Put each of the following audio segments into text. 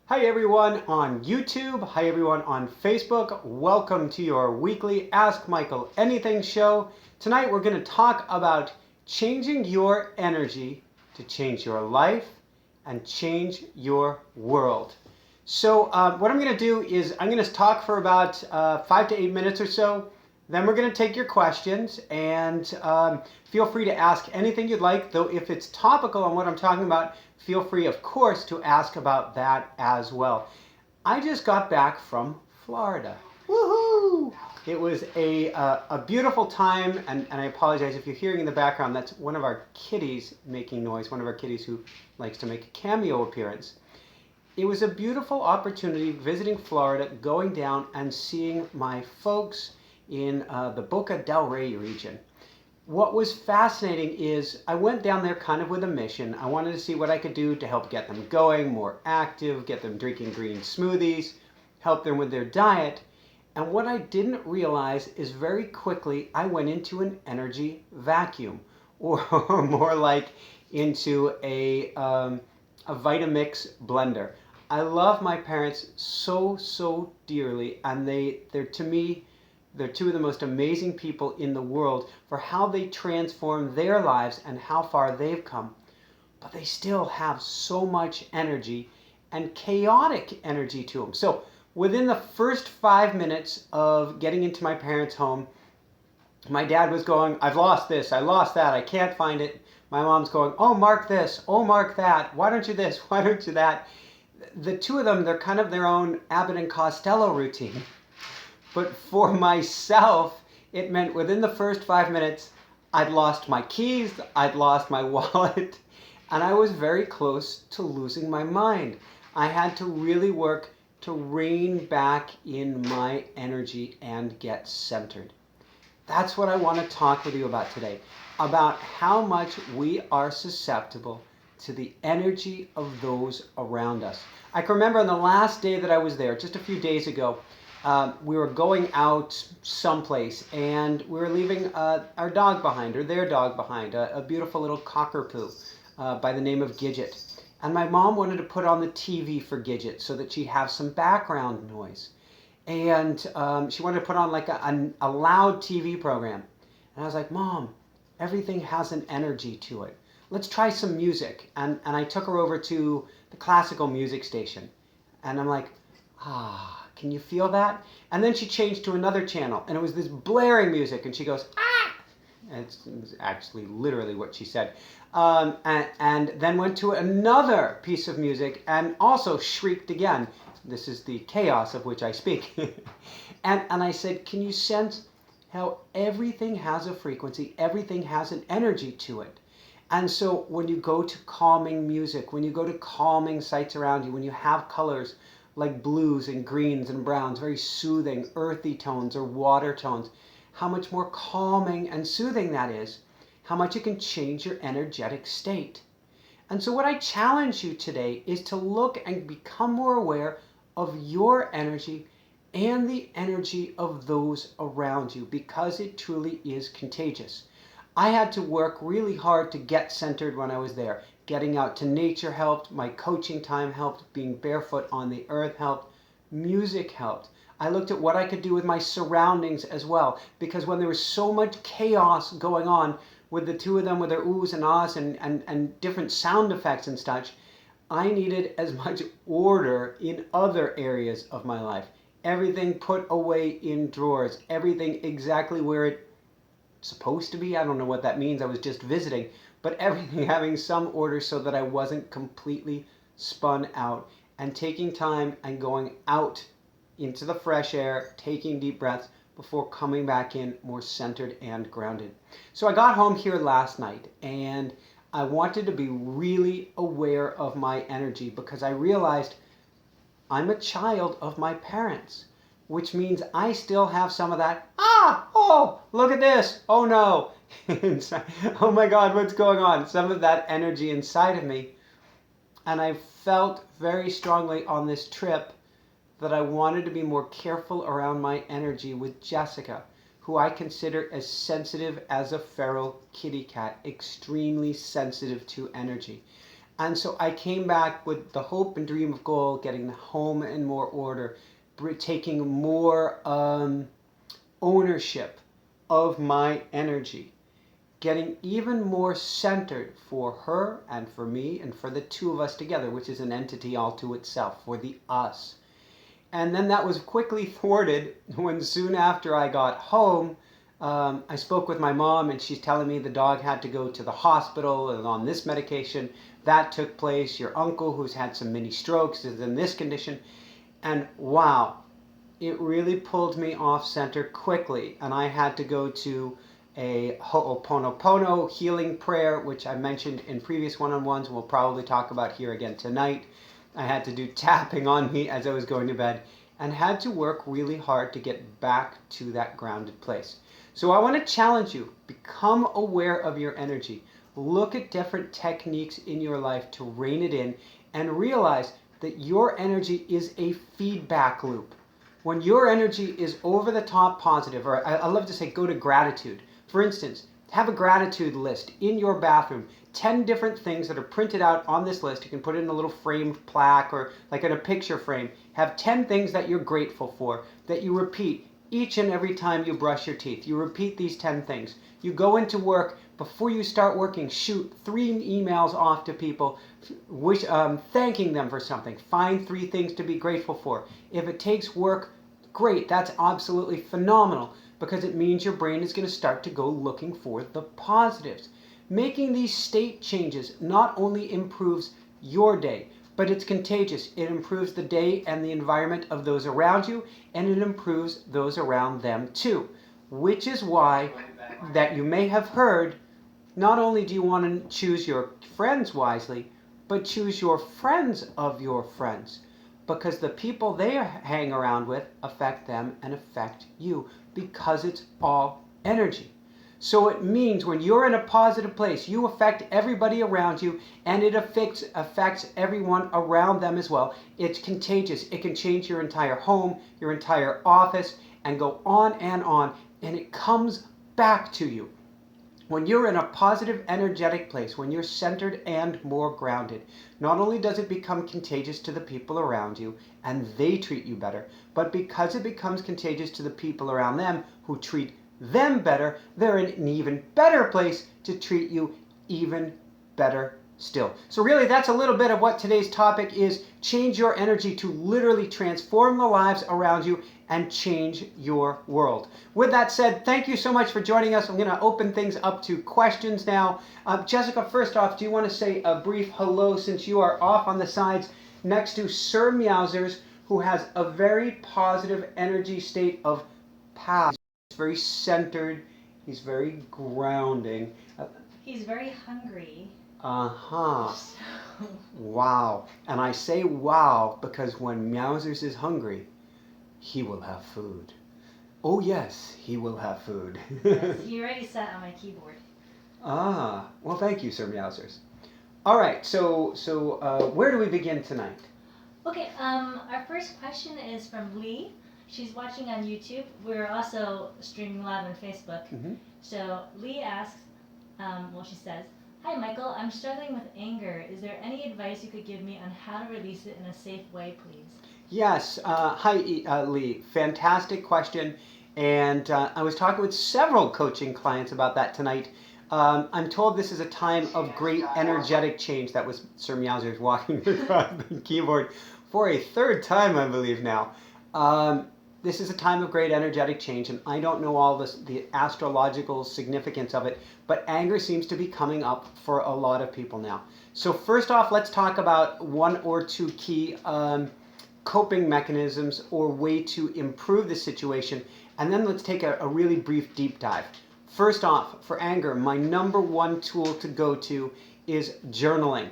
Hi everyone on YouTube, hi everyone on Facebook. Welcome to your weekly Ask Michael Anything show. Tonight we're going to talk about changing your energy to change your life and change your world. So what I'm going to do is I'm going to talk for about 5 to 8 minutes or so. Then we're going to take your questions and feel free to ask anything you'd like, though if it's topical on what I'm talking about, feel free, of course, to ask about that as well. I just got back from Florida. Woohoo! It was a beautiful time, and I apologize if you're hearing in the background, that's one of our kitties making noise, one of our kitties who likes to make a cameo appearance. It was a beautiful opportunity visiting Florida, going down and seeing my folks in the Boca del Rey region. What was fascinating is I went down there kind of with a mission. I wanted to see what I could do to help get them going, more active, get them drinking green smoothies, help them with their diet. And what I didn't realize is very quickly I went into an energy vacuum, or more like into a Vitamix blender. I love my parents so dearly, and they're to me, they're two of the most amazing people in the world for how they transform their lives and how far they've come. But they still have so much energy and chaotic energy to them. So within the first 5 minutes of getting into my parents' home, my dad was going, I've lost this, I lost that, I can't find it. My mom's going, oh, mark this, oh, mark that, why don't you this, why don't you that? The two of them, they're kind of their own Abbott and Costello routine. But for myself, it meant within the first 5 minutes, I'd lost my keys, I'd lost my wallet, and I was very close to losing my mind. I had to really work to rein back in my energy and get centered. That's what I want to talk with you about today, about how much we are susceptible to the energy of those around us. I can remember on the last day that I was there, just a few days ago, we were going out someplace and we were leaving our dog behind, or their dog behind, a beautiful little cockapoo by the name of Gidget. And my mom wanted to put on the TV for Gidget so that she'd have some background noise. And she wanted to put on like a loud TV program. And I was like, Mom, everything has an energy to it. Let's try some music. And I took her over to the classical music station. And I'm like, can you feel that? And then she changed to another channel, and it was this blaring music, and she goes, ah! And it's actually literally what she said. And then went to another piece of music and also shrieked again. This is the chaos of which I speak. and I said, can you sense how everything has a frequency, everything has an energy to it? And so when you go to calming music, when you go to calming sights around you, when you have colors like blues and greens and browns, very soothing, earthy tones or water tones, how much more calming and soothing that is, how much it can change your energetic state. And so what I challenge you today is to look and become more aware of your energy and the energy of those around you, because it truly is contagious. I had to work really hard to get centered when I was there. Getting out to nature helped, my coaching time helped, being barefoot on the earth helped, music helped. I looked at what I could do with my surroundings as well, because when there was so much chaos going on with the two of them with their oohs and ahs and different sound effects and such, I needed as much order in other areas of my life. Everything put away in drawers, everything exactly where it's supposed to be. I don't know what that means, I was just visiting. But everything having some order so that I wasn't completely spun out, and taking time and going out into the fresh air, taking deep breaths before coming back in more centered and grounded. So I got home here last night and I wanted to be really aware of my energy, because I realized I'm a child of my parents, which means I still have some of that, oh, look at this, oh no, oh my God, what's going on? Some of that energy inside of me. And I felt very strongly on this trip that I wanted to be more careful around my energy with Jessica, who I consider as sensitive as a feral kitty cat, extremely sensitive to energy. And so I came back with the hope and dream of goal, getting the home in more order, taking more ownership of my energy, getting even more centered for her and for me and for the two of us together, which is an entity all to itself, for the us. And then that was quickly thwarted when soon after I got home, I spoke with my mom, and she's telling me the dog had to go to the hospital and on this medication. That took place. Your uncle, who's had some mini strokes, is in this condition. And wow, it really pulled me off center quickly. And I had to go to a Ho'oponopono healing prayer, which I mentioned in previous one-on-ones. We'll probably talk about here again tonight. I had to do tapping on me as I was going to bed, and had to work really hard to get back to that grounded place. So I want to challenge you, become aware of your energy. Look at different techniques in your life to rein it in, and realize that your energy is a feedback loop. When your energy is over the top positive, or I love to say go to gratitude. For instance, have a gratitude list in your bathroom. 10 different things that are printed out on this list. You can put it in a little framed plaque or like in a picture frame. Have 10 things that you're grateful for that you repeat each and every time you brush your teeth. You repeat these 10 things. You go into work. Before you start working, shoot 3 emails off to people thanking them for something. Find 3 things to be grateful for. If it takes work, great. That's absolutely phenomenal, because it means your brain is going to start to go looking for the positives. Making these state changes not only improves your day, but it's contagious. It improves the day and the environment of those around you, and it improves those around them too. Which is why that you may have heard, not only do you want to choose your friends wisely, but choose your friends of your friends. Because the people they hang around with affect them and affect you, because it's all energy. So it means when you're in a positive place, you affect everybody around you, and it affects everyone around them as well. It's contagious. It can change your entire home, your entire office, and go on, and it comes back to you. When you're in a positive, energetic place, when you're centered and more grounded, not only does it become contagious to the people around you and they treat you better, but because it becomes contagious to the people around them who treat them better, they're in an even better place to treat you even better still. So really, that's a little bit of what today's topic is. Change your energy to literally transform the lives around you and change your world. With that said, thank you so much for joining us. I'm going to open things up to questions now. Jessica, first off, do you want to say a brief hello, since you are off on the sides next to Sir Meiosis, who has a very positive energy state of power. He's very centered. He's very grounding. He's very hungry. Uh-huh. Wow. And I say wow because when Meiosis is hungry, he will have food. Oh yes, he will have food. Yes, he already sat on my keyboard. Ah, well thank you, Sir Meiosis. All right, so where do we begin tonight? Okay, our first question is from Lee. She's watching on YouTube. We're also streaming live on Facebook. Mm-hmm. So Lee asks, she says, "Hi Michael, I'm struggling with anger. Is there any advice you could give me on how to release it in a safe way, please?" Yes. Hi, Lee. Fantastic question. And I was talking with several coaching clients about that tonight. I'm told this is a time of great energetic change. That was Sir Meiosis walking across the keyboard for a third time, I believe now. This is a time of great energetic change, and I don't know all the astrological significance of it, but anger seems to be coming up for a lot of people now. So first off, let's talk about one or two key coping mechanisms or way to improve the situation, and then let's take a really brief deep dive. First off, for anger, my number one tool to go to is journaling.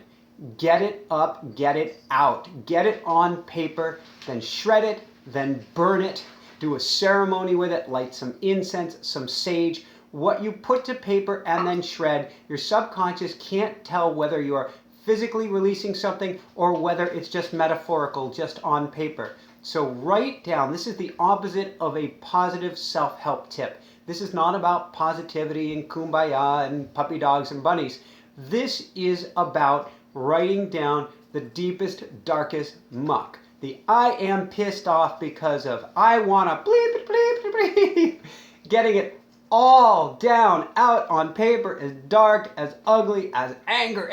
Get it up, get it out, get it on paper, then shred it, then burn it, do a ceremony with it, light some incense, some sage. What you put to paper and then shred, your subconscious can't tell whether you're physically releasing something or whether it's just metaphorical, just on paper. So write down. This is the opposite of a positive self-help tip. This is not about positivity and kumbaya and puppy dogs and bunnies. This is about writing down the deepest, darkest muck. The I am pissed off because of I want to bleep, bleep, bleep, bleep. Getting it all down out on paper, as dark, as ugly, as anger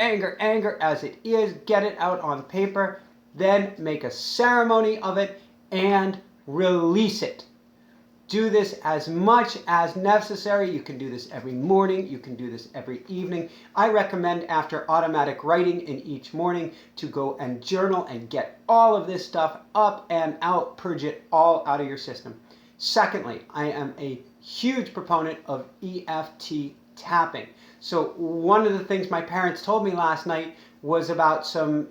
as it is. Get it out on paper. Then make a ceremony of it and release it. Do this as much as necessary. You can do this every morning. You can do this every evening. I recommend after automatic writing in each morning to go and journal and get all of this stuff up and out. Purge it all out of your system. Secondly, I am a huge proponent of EFT tapping. So one of the things my parents told me last night was about some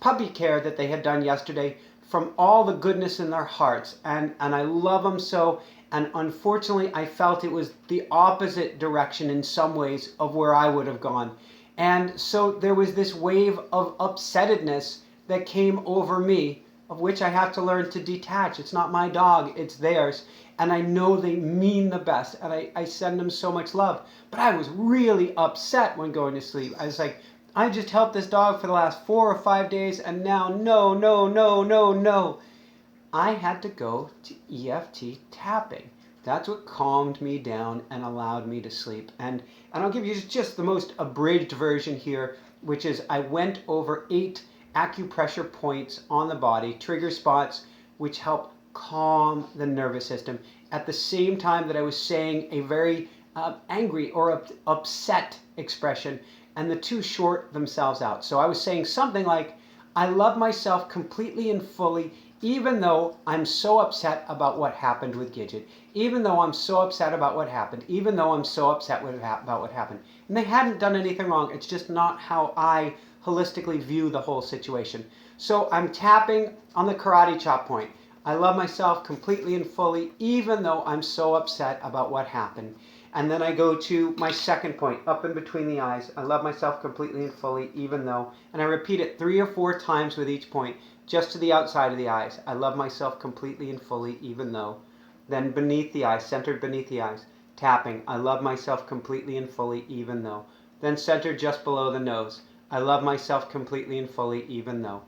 puppy care that they had done yesterday from all the goodness in their hearts. And I love them so. And unfortunately, I felt it was the opposite direction in some ways of where I would have gone. And so there was this wave of upsettedness that came over me, of which I have to learn to detach. It's not my dog, it's theirs. And I know they mean the best, and I send them so much love. But I was really upset when going to sleep. I was like, I just helped this dog for the last 4 or 5 days, and now no. I had to go to EFT tapping. That's what calmed me down and allowed me to sleep. And I'll give you just the most abridged version here, which is I went over 8 acupressure points on the body, trigger spots, which help calm the nervous system at the same time that I was saying a very angry or upset expression, and the two short themselves out. So I was saying something like, I love myself completely and fully, even though I'm so upset about what happened with Gidget, even though I'm so upset about what happened, even though I'm so upset about what happened. And they hadn't done anything wrong. It's just not how I holistically view the whole situation. So I'm tapping on the karate chop point. I love myself completely and fully, even though I'm so upset about what happened. And then I go to my second point, up in between the eyes. I love myself completely and fully, even though, and I repeat it 3 or 4 times with each point, just to the outside of the eyes. I love myself completely and fully, even though. Then beneath the eyes, centered beneath the eyes, tapping. I love myself completely and fully, even though. Then centered just below the nose. I love myself completely and fully, even though.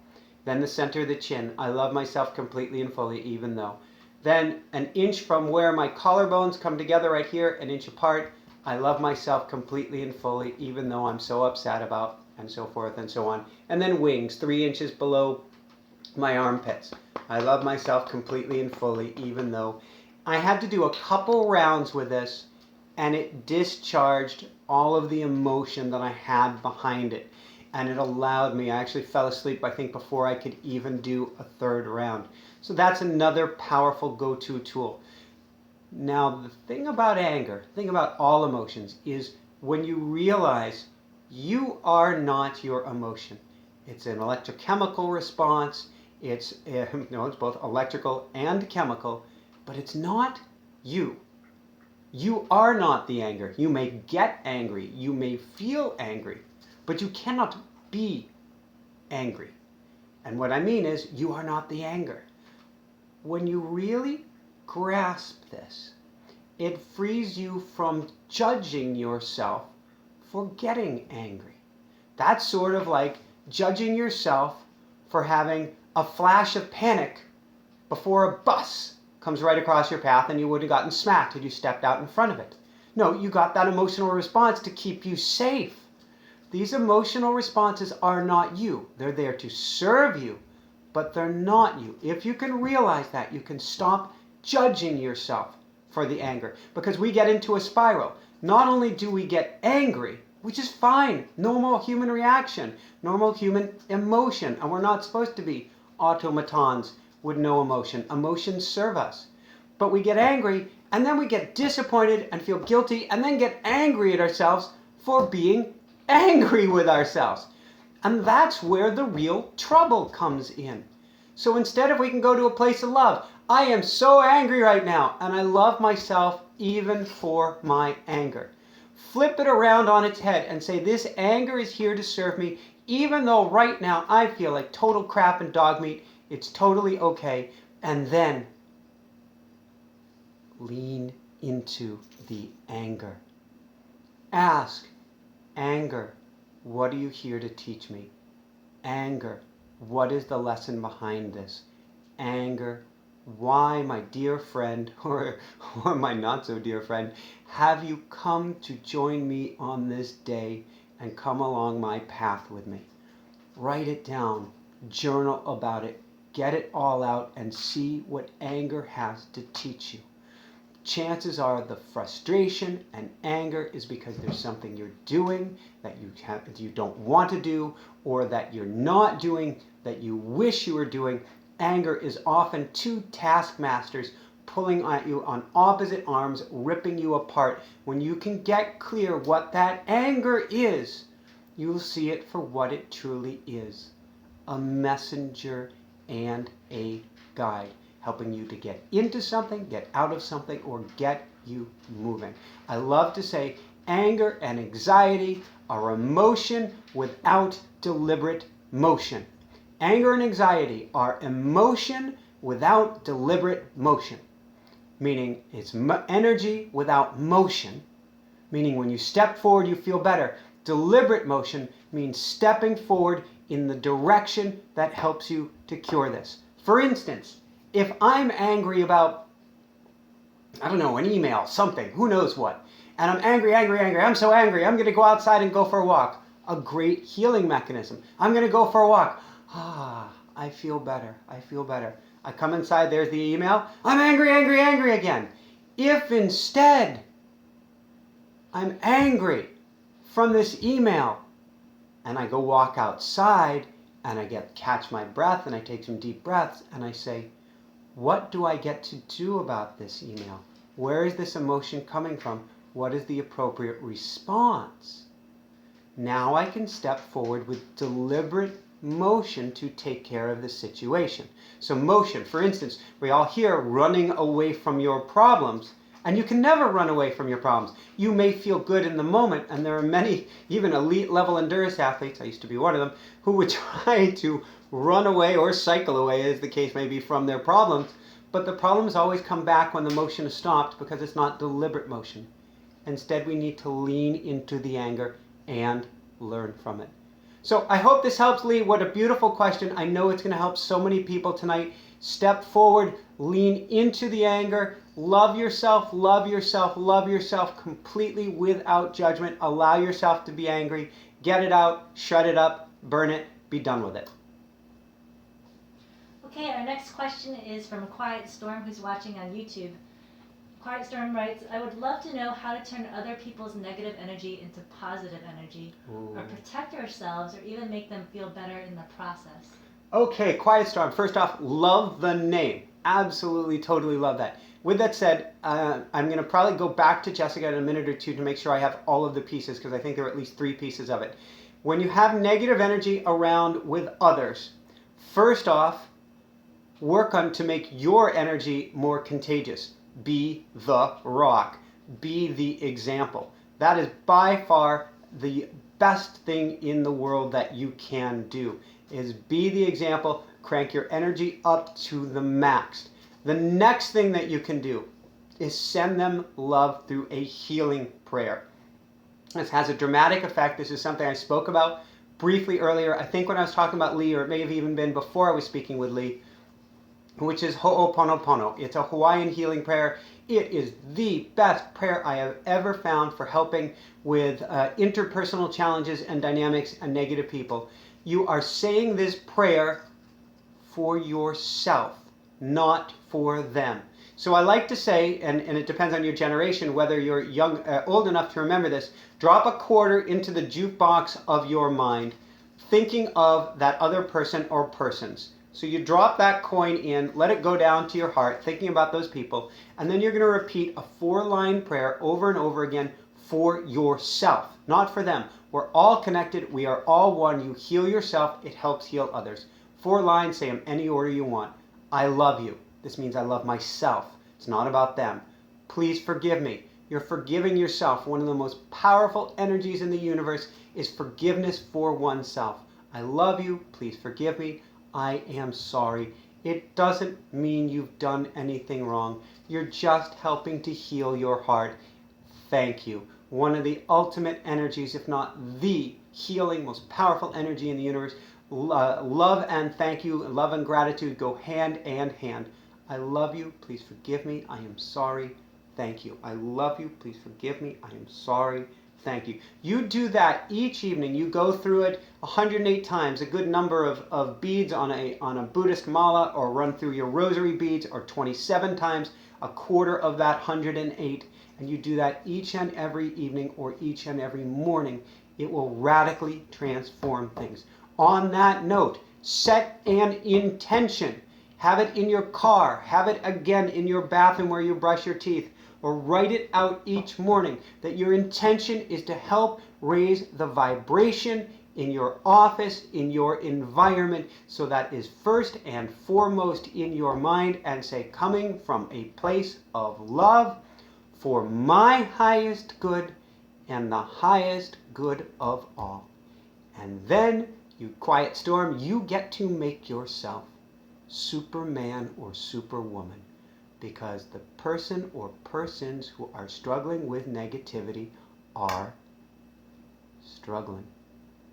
Then the center of the chin. I love myself completely and fully, even though. Then an inch from where my collarbones come together right here, an inch apart. I love myself completely and fully, even though I'm so upset about, and so forth and so on. And then wings, 3 inches below my armpits. I love myself completely and fully, even though. I had to do a couple rounds with this, and it discharged all of the emotion that I had behind it. And it allowed me, I actually fell asleep, I think, before I could even do a 3rd round. So that's another powerful go-to tool. Now, the thing about anger, the thing about all emotions, is when you realize you are not your emotion. It's an electrochemical response. It's both electrical and chemical, but it's not you. You are not the anger. You may get angry. You may feel angry, but you cannot be angry. And what I mean is, you are not the anger. When you really grasp this, it frees you from judging yourself for getting angry. That's sort of like judging yourself for having a flash of panic before a bus comes right across your path and you would have gotten smacked had you stepped out in front of it. No, you got that emotional response to keep you safe. These emotional responses are not you. They're there to serve you, but they're not you. If you can realize that, you can stop judging yourself for the anger. Because we get into a spiral. Not only do we get angry, which is fine, normal human reaction, normal human emotion, and we're not supposed to be automatons with no emotion. Emotions serve us. But we get angry, and then we get disappointed and feel guilty, and then get angry at ourselves for being angry with ourselves. And that's where the real trouble comes in. So instead, if we can go to a place of love, I am so angry right now, and I love myself even for my anger. Flip it around on its head and say, this anger is here to serve me, even though right now I feel like total crap and dog meat. It's totally okay. And then lean into the anger. Ask, anger, What are you here to teach me? Anger, what is the lesson behind this? Anger, why, my dear friend, or my not so dear friend, have you come to join me on this day and come along my path with me? Write it down, journal about it, get it all out, and see what anger has to teach you. Chances are the frustration and anger is because there's something you're doing that you don't want to do, or that you're not doing that you wish you were doing. Anger is often two taskmasters pulling at you on opposite arms, ripping you apart. When you can get clear what that anger is, you'll see it for what it truly is: a messenger and a guide, helping you to get into something, get out of something, or get you moving. I love to say anger and anxiety are emotion without deliberate motion. Anger and anxiety are emotion without deliberate motion, meaning it's energy without motion, meaning when you step forward you feel better. Deliberate motion means stepping forward in the direction that helps you to cure this. For instance, if I'm angry about, I don't know, an email, something, who knows what, and I'm angry, I'm so angry, I'm going to go outside and go for a walk. A great healing mechanism. I'm going to go for a walk. I feel better. I come inside, there's the email. I'm angry again. If instead I'm angry from this email and I go walk outside and I catch my breath and I take some deep breaths and I say, what do I get to do about this email? Where is this emotion coming from? What is the appropriate response? Now I can step forward with deliberate motion to take care of the situation. So motion, for instance, we all hear running away from your problems, and you can never run away from your problems. You may feel good in the moment, and there are many, even elite level endurance athletes, I used to be one of them, who would try to run away or cycle away, as the case may be, from their problems, but the problems always come back when the motion is stopped because it's not deliberate motion. Instead, we need to lean into the anger and learn from it. So I hope this helps, Lee. What a beautiful question. I know it's going to help so many people tonight. Step forward, lean into the anger, love yourself completely without judgment. Allow yourself to be angry. Get it out, shred it up, burn it, be done with it. Okay, our next question is from Quiet Storm, who's watching on YouTube. Quiet Storm writes, I would love to know how to turn other people's negative energy into positive energy, or protect ourselves, or even make them feel better in the process. Okay, Quiet Storm, first off, love the name. Absolutely, totally love that. With that said, I'm going to probably go back to Jessica in a minute or two to make sure I have all of the pieces, because I think there are at least 3 pieces of it. When you have negative energy around with others, first off, work on to make your energy more contagious. Be the rock. Be the example. That is by far the best thing in the world that you can do, is be the example, crank your energy up to the max. The next thing that you can do is send them love through a healing prayer. This has a dramatic effect. This is something I spoke about briefly earlier, I think when I was talking about Lee, or it may have even been before I was speaking with Lee, which is Ho'oponopono. It's a Hawaiian healing prayer. It is the best prayer I have ever found for helping with interpersonal challenges and dynamics and negative people. You are saying this prayer for yourself, not for them. So I like to say, and it depends on your generation, whether you're young, old enough to remember this, drop a quarter into the jukebox of your mind, thinking of that other person or persons. So you drop that coin in, let it go down to your heart, thinking about those people, and then you're going to repeat a 4-line prayer over and over again for yourself, not for them. We're all connected. We are all one. You heal yourself. It helps heal others. 4 lines, say them any order you want. I love you. This means I love myself. It's not about them. Please forgive me. You're forgiving yourself. One of the most powerful energies in the universe is forgiveness for oneself. I love you. Please forgive me. I am sorry. It doesn't mean you've done anything wrong. You're just helping to heal your heart. Thank you. one of the ultimate energies, if not the healing, most powerful energy in the universe. Love and thank you, love and gratitude go hand in hand. I love you. Please forgive me. I am sorry. Thank you. I love you. Please forgive me. I am sorry. Thank you. You do that each evening. You go through it 108 times, a good number of beads on a Buddhist mala, or run through your rosary beads, or 27 times, a quarter of that 108. And you do that each and every evening or each and every morning. It will radically transform things. On that note, set an intention. Have it in your car. Have it again in your bathroom where you brush your teeth. Or write it out each morning that your intention is to help raise the vibration in your office, in your environment, so that is first and foremost in your mind, and say, coming from a place of love for my highest good and the highest good of all. And then, you quiet storm, you get to make yourself Superman or Superwoman. Because the person or persons who are struggling with negativity are struggling,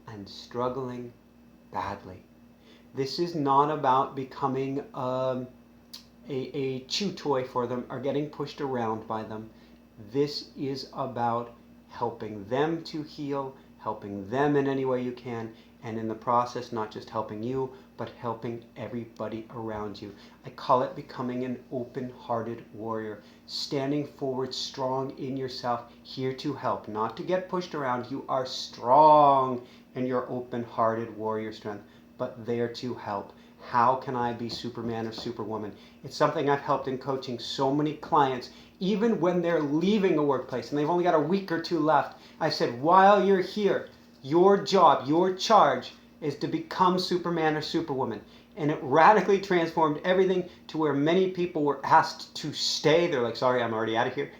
and struggling badly. This is not about becoming a chew toy for them or getting pushed around by them. This is about helping them to heal, helping them in any way you can, and in the process not just helping you, but helping everybody around you. I call it becoming an open-hearted warrior, standing forward strong in yourself, here to help, not to get pushed around. You are strong in your open-hearted warrior strength, but there to help. How can I be Superman or Superwoman? It's something I've helped in coaching so many clients, even when they're leaving a workplace and they've only got a week or two left. I said, while you're here, your job, your charge is to become Superman or Superwoman. And it radically transformed everything to where many people were asked to stay. They're like, sorry, I'm already out of here.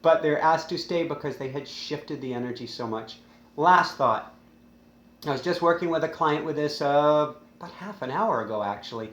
But they're asked to stay because they had shifted the energy so much. Last thought. I was just working with a client with this about half an hour ago, actually,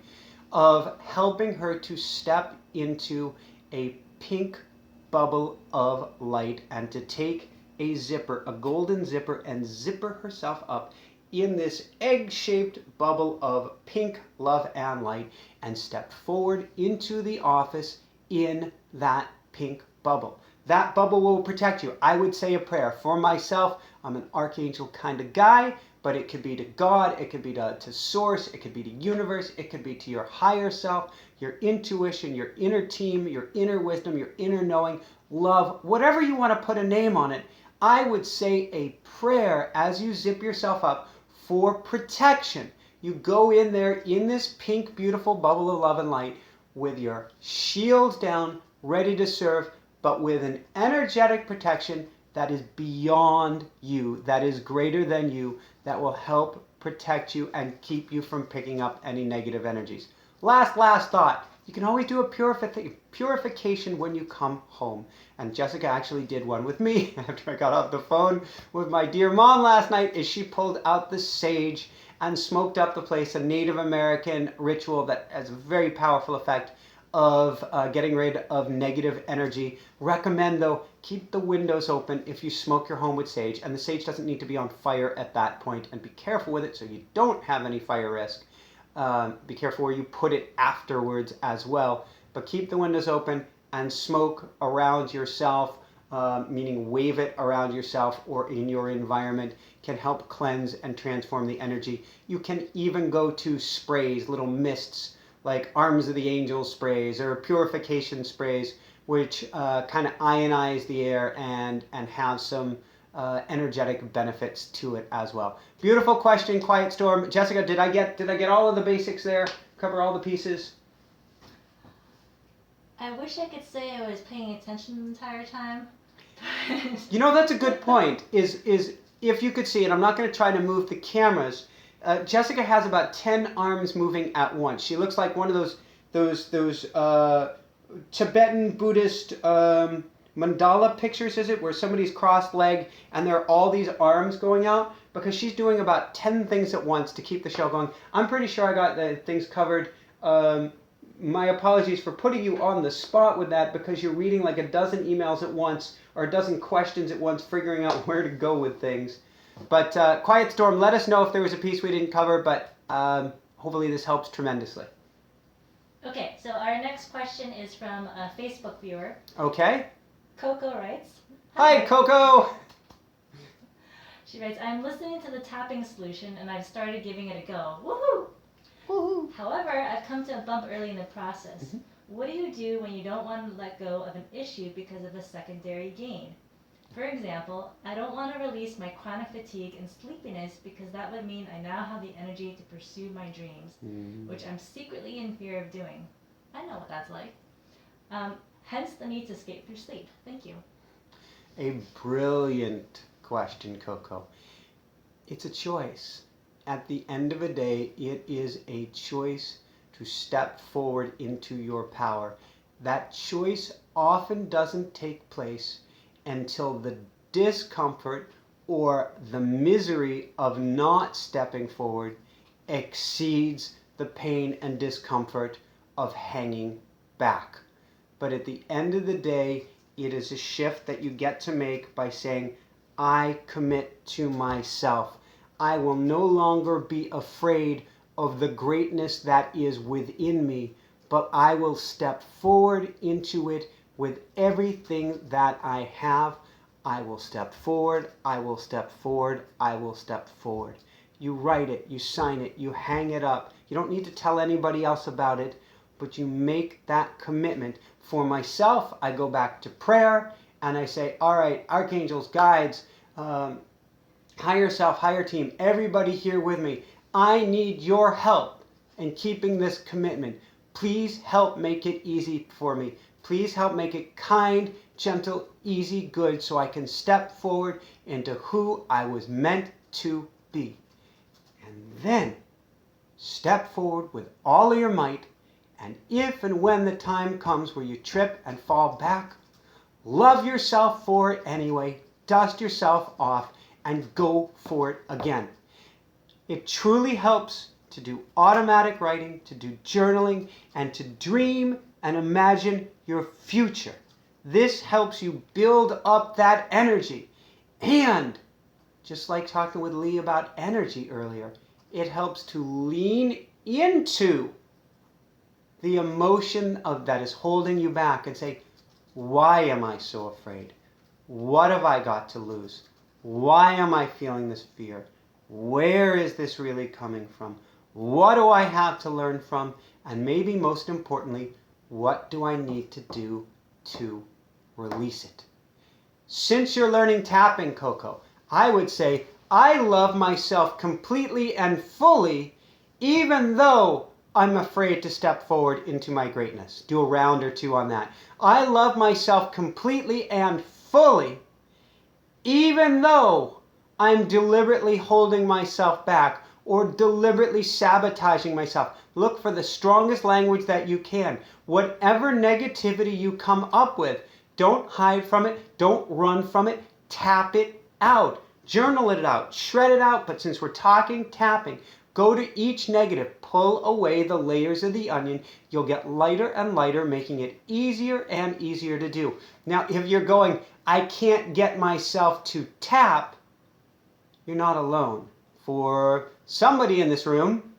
of helping her to step into a pink bubble of light and to take a zipper, a golden zipper, and zipper herself up in this egg-shaped bubble of pink love and light, and step forward into the office in that pink bubble. That bubble will protect you. I would say a prayer. For myself, I'm an archangel kind of guy, but it could be to God, it could be to Source, it could be to universe, it could be to your higher self, your intuition, your inner team, your inner wisdom, your inner knowing, love, whatever you want to put a name on it. I would say a prayer as you zip yourself up for protection. You go in there in this pink, beautiful bubble of love and light with your shield down, ready to serve, but with an energetic protection that is beyond you, that is greater than you, that will help protect you and keep you from picking up any negative energies. Last thought. You can always do a purification when you come home. And Jessica actually did one with me after I got off the phone with my dear mom last night, is she pulled out the sage and smoked up the place, a Native American ritual that has a very powerful effect of getting rid of negative energy. Recommend, though, keep the windows open if you smoke your home with sage. And the sage doesn't need to be on fire at that point. And be careful with it so you don't have any fire risk. Be careful where you put it afterwards as well. But keep the windows open and smoke around yourself, meaning wave it around yourself or in your environment, can help cleanse and transform the energy. You can even go to sprays, little mists, like Arms of the Angel sprays or purification sprays, which kind of ionize the air and have some energetic benefits to it as well. Beautiful question, Quiet Storm. Jessica, did I get all of the basics there? Cover all the pieces? I wish I could say I was paying attention the entire time. You know, that's a good point. Is if you could see, and I'm not going to try to move the cameras. Jessica has about 10 arms moving at once. She looks like one of those Tibetan Buddhist mandala pictures, is it, where somebody's crossed-legged and there are all these arms going out, because she's doing about 10 things at once to keep the show going. I'm pretty sure I got the things covered my apologies for putting you on the spot with that, because you're reading like a dozen emails at once or a dozen questions at once, figuring out where to go with things. But Quiet Storm, let us know if there was a piece we didn't cover, but hopefully this helps tremendously. Okay, so our next question is from a Facebook viewer. Okay. Coco writes. Hi, Coco! She writes, I'm listening to the tapping solution and I've started giving it a go. Woohoo! Woohoo! However, I've come to a bump early in the process. Mm-hmm. What do you do when you don't want to let go of an issue because of a secondary gain? For example, I don't want to release my chronic fatigue and sleepiness because that would mean I now have the energy to pursue my dreams, which I'm secretly in fear of doing. I know what that's like. Hence the need to escape through sleep. Thank you. A brilliant question, Coco. It's a choice. At the end of the day, it is a choice to step forward into your power. That choice often doesn't take place until the discomfort or the misery of not stepping forward exceeds the pain and discomfort of hanging back. But at the end of the day, it is a shift that you get to make by saying, I commit to myself. I will no longer be afraid of the greatness that is within me, but I will step forward into it with everything that I have. I will step forward, I will step forward, I will step forward. You write it, you sign it, you hang it up. You don't need to tell anybody else about it, but you make that commitment. For myself, I go back to prayer and I say, all right, archangels, guides, higher self, higher team, everybody here with me. I need your help in keeping this commitment. Please help make it easy for me. Please help make it kind, gentle, easy, good, so I can step forward into who I was meant to be. And then step forward with all of your might, and if and when the time comes where you trip and fall back, love yourself for it anyway, dust yourself off, and go for it again. It truly helps to do automatic writing, to do journaling, and to dream and imagine your future. This helps you build up that energy. And just like talking with Lee about energy earlier, it helps to lean into the emotion that is holding you back and say, why am I so afraid? What have I got to lose? Why am I feeling this fear? Where is this really coming from? What do I have to learn from? And maybe most importantly, what do I need to do to release it? Since you're learning tapping, Coco, I would say I love myself completely and fully, even though I'm afraid to step forward into my greatness. Do a round or two on that. I love myself completely and fully, even though I'm deliberately holding myself back or deliberately sabotaging myself. Look for the strongest language that you can. Whatever negativity you come up with, don't hide from it, don't run from it, tap it out. Journal it out, shred it out, but since we're talking tapping, go to each negative, pull away the layers of the onion. You'll get lighter and lighter, making it easier and easier to do. Now, if you're going, I can't get myself to tap, you're not alone. For somebody in this room,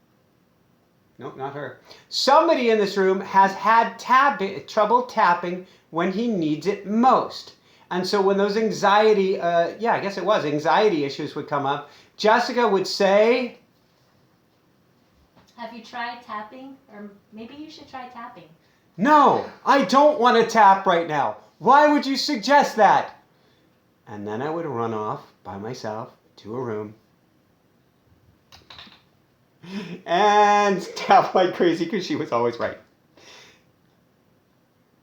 no, not her, somebody in this room has had trouble tapping when he needs it most. And so when those anxiety issues would come up, Jessica would say, Have you tried tapping? Or maybe you should try tapping. no, I don't want to tap right now. Why would you suggest that? And then I would run off by myself to a room and tap like crazy because she was always right.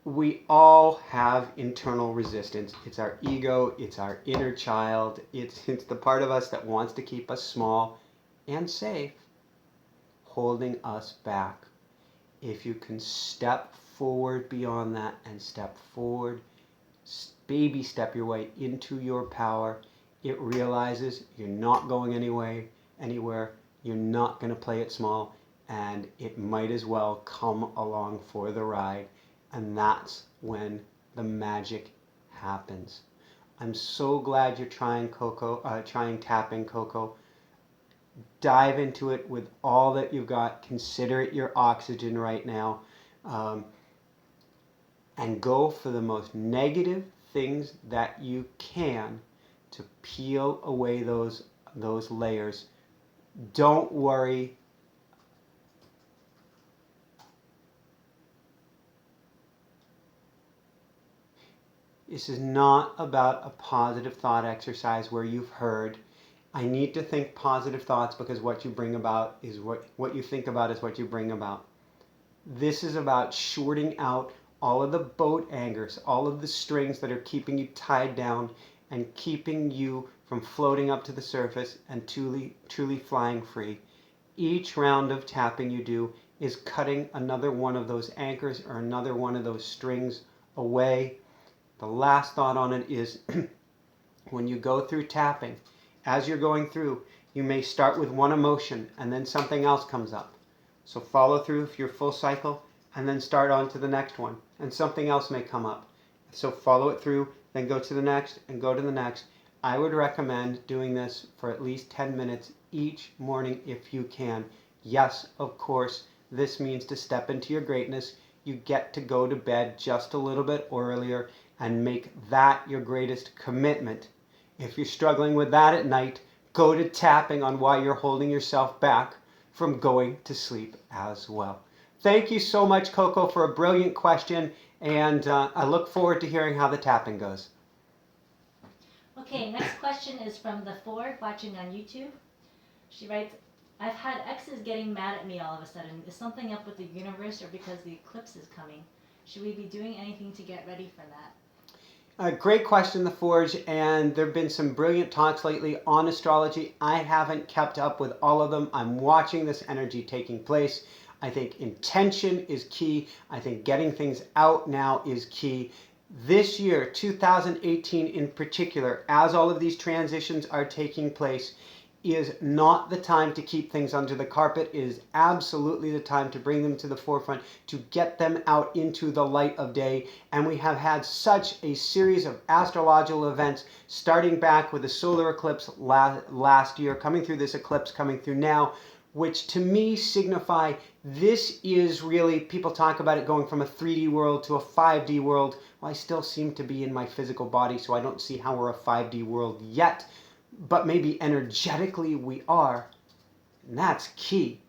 We all have internal resistance. It's our ego, it's our inner child, it's the part of us that wants to keep us small and safe, holding us back. If you can step forward beyond that and step forward, baby step your way into your power, it realizes you're not going anywhere, you're not going to play it small, and it might as well come along for the ride. And that's when the magic happens. I'm so glad you're trying tapping, Coco. Dive into it with all that you've got. Consider it your oxygen right now. And go for the most negative things that you can to peel away those layers. Don't worry. This is not about a positive thought exercise where you've heard, I need to think positive thoughts because what you bring about is what you think about is what you bring about. This is about shorting out all of the boat anchors, all of the strings that are keeping you tied down and keeping you from floating up to the surface and truly flying free. Each round of tapping you do is cutting another one of those anchors or another one of those strings away. The last thought on it is when you go through tapping, as you're going through, you may start with one emotion and then something else comes up. So follow through for your full cycle and then start on to the next one and something else may come up. So follow it through, then go to the next and go to the next. I would recommend doing this for at least 10 minutes each morning if you can. Yes, of course, this means to step into your greatness. You get to go to bed just a little bit earlier and make that your greatest commitment. If you're struggling with that at night, go to tapping on why you're holding yourself back from going to sleep as well. Thank you so much, Coco, for a brilliant question, and I look forward to hearing how the tapping goes. Okay, next question is from the Ford watching on YouTube. She writes, I've had exes getting mad at me all of a sudden. Is something up with the universe or because the eclipse is coming? Should we be doing anything to get ready for that? Great question, The Forge, and there have been some brilliant talks lately on astrology. I haven't kept up with all of them. I'm watching this energy taking place. I think intention is key. I think getting things out now is key. This year, 2018 in particular, as all of these transitions are taking place, is not the time to keep things under the carpet. It is absolutely the time to bring them to the forefront, to get them out into the light of day. And we have had such a series of astrological events, starting back with the solar eclipse last year, coming through this eclipse, coming through now, which to me signify this is really, people talk about it going from a 3D world to a 5D world. Well, I still seem to be in my physical body, so I don't see how we're a 5D world yet. But maybe energetically we are, and that's key.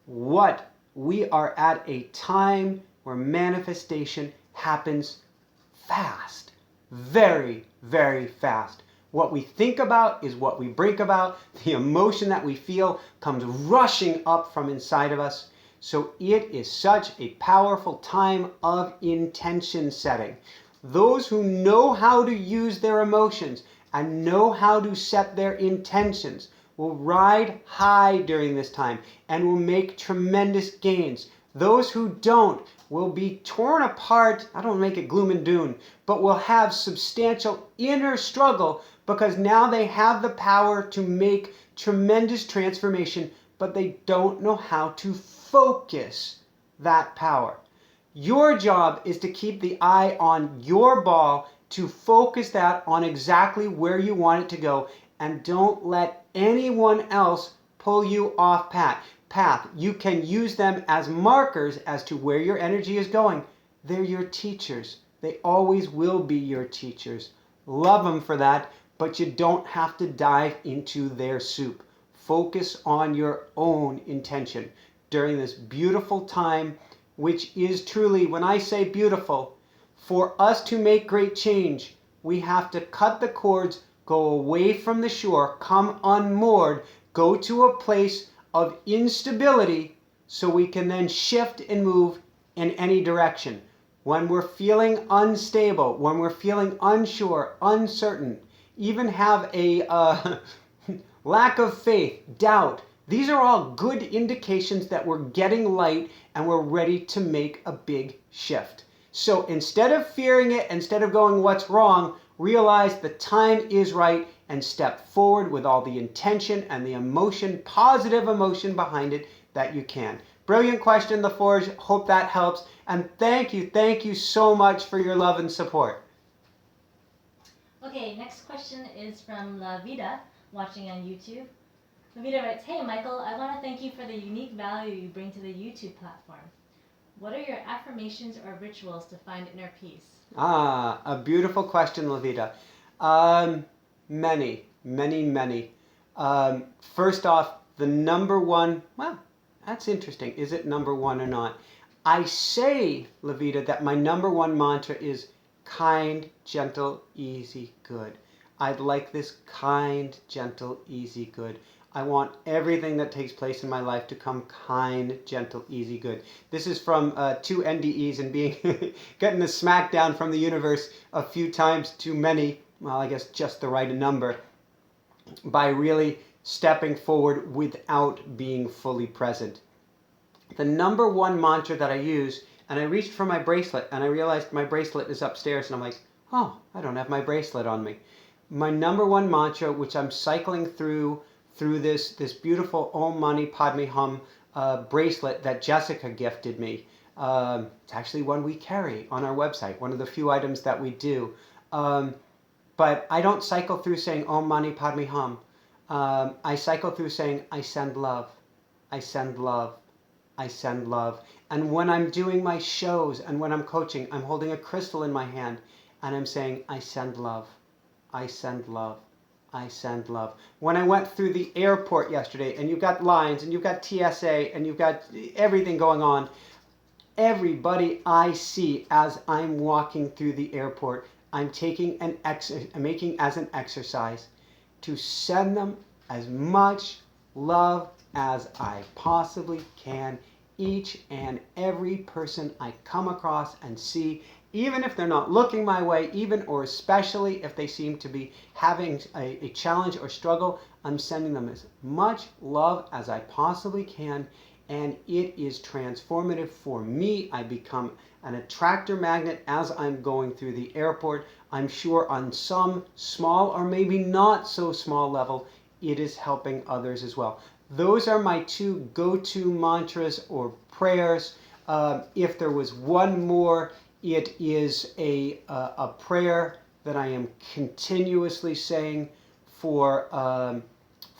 What we are at a time where manifestation happens fast, very, very fast. What we think about is what we bring about. The emotion that we feel comes rushing up from inside of us. So it is such a powerful time of intention setting. Those who know how to use their emotions and know how to set their intentions will ride high during this time and will make tremendous gains. Those who don't will be torn apart. I don't make it gloom and doom, but will have substantial inner struggle because now they have the power to make tremendous transformation, but they don't know how to focus that power. Your job is to keep the eye on your ball, to focus that on exactly where you want it to go, and don't let anyone else pull you off path. You can use them as markers as to where your energy is going. They're your teachers. They always will be your teachers. Love them for that, but you don't have to dive into their soup. Focus on your own intention during this beautiful time, which is truly, when I say beautiful, for us to make great change, we have to cut the cords, go away from the shore, come unmoored, go to a place of instability so we can then shift and move in any direction. When we're feeling unstable, when we're feeling unsure, uncertain, even have a lack of faith, doubt, these are all good indications that we're getting light and we're ready to make a big shift. So instead of fearing it, instead of going, what's wrong, realize the time is right and step forward with all the intention and the emotion, positive emotion behind it that you can. brilliant question, LaForge. Hope that helps. And thank you so much for your love and support. Okay, next question is from La Vida, watching on YouTube. La Vida writes, "Hey Michael, I want to thank you for the unique value you bring to the YouTube platform. What are your affirmations or rituals to find inner peace?" Ah, a beautiful question, La Vida. Many. First off, the number one, well, that's interesting. Is it number one or not? I say, La Vida, that my number one mantra is kind, gentle, easy, good. I'd like this kind, gentle, easy, good. I want everything that takes place in my life to come kind, gentle, easy, good. This is from 2 NDEs and being getting the smackdown from the universe a few times too many, well, I guess just the right number, by really stepping forward without being fully present. The number one mantra that I use, and I reached for my bracelet and I realized my bracelet is upstairs and I'm like, oh, I don't have my bracelet on me. My number one mantra, which I'm cycling through this beautiful Om Mani Padme Hum bracelet that Jessica gifted me. It's actually one we carry on our website, one of the few items that we do. But I don't cycle through saying Om Mani Padme Hum. I cycle through saying, I send love, I send love, I send love. And when I'm doing my shows and when I'm coaching, I'm holding a crystal in my hand and I'm saying, I send love, I send love, I send love. When I went through the airport yesterday and you've got lines and you've got TSA and you've got everything going on, everybody I see as I'm walking through the airport, I'm making as an exercise to send them as much love as I possibly can. Each and every person I come across and see, even if they're not looking my way, even or especially if they seem to be having a challenge or struggle, I'm sending them as much love as I possibly can. And it is transformative for me. I become an attractor magnet as I'm going through the airport. I'm sure on some small or maybe not so small level, it is helping others as well. Those are my 2 go-to mantras or prayers. If there was one more, it is a prayer that I am continuously saying for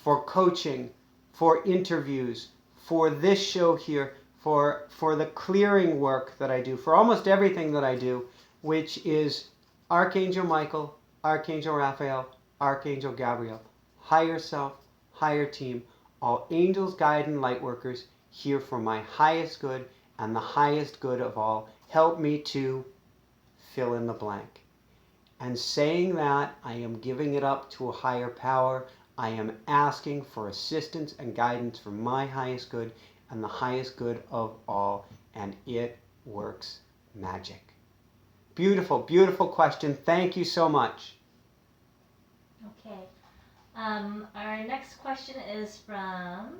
coaching, for interviews, for this show here, for the clearing work that I do, for almost everything that I do, which is Archangel Michael, Archangel Raphael, Archangel Gabriel, higher self, higher team, all angels, guide, and light workers here for my highest good and the highest good of all. Help me to fill in the blank. And saying that, I am giving it up to a higher power. I am asking for assistance and guidance for my highest good and the highest good of all, and it works magic. Beautiful, beautiful question. Thank you so much. Okay. Our next question is from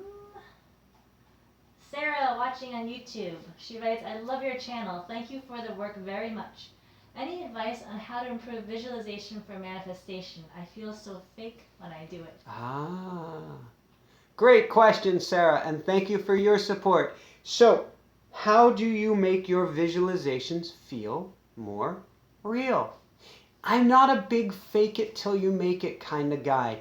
Sarah, watching on YouTube. She writes, "I love your channel. Thank you for the work very much. Any advice on how to improve visualization for manifestation? I feel so fake when I do it." Great question, Sarah, and thank you for your support. So, how do you make your visualizations feel more real? I'm not a big fake it till you make it kind of guy.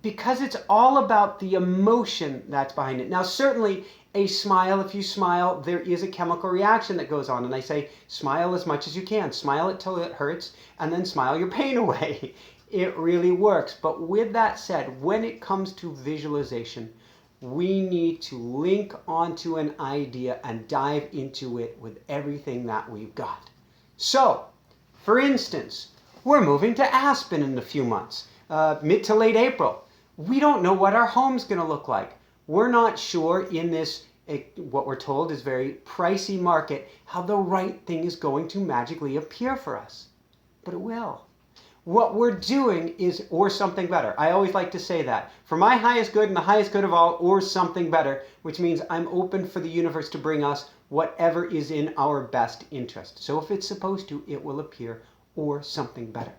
Because it's all about the emotion that's behind it. Now, certainly a smile, if you smile, there is a chemical reaction that goes on. And I say, smile as much as you can. Smile it till it hurts, and then smile your pain away. It really works. But with that said, when it comes to visualization, we need to link onto an idea and dive into it with everything that we've got. So, for instance, we're moving to Aspen in a few months, mid to late April. We don't know what our home's going to look like. We're not sure in this, what we're told is very pricey market, how the right thing is going to magically appear for us. But it will. What we're doing is, or something better. I always like to say that. For my highest good and the highest good of all, or something better, which means I'm open for the universe to bring us whatever is in our best interest. So if it's supposed to, it will appear, or something better.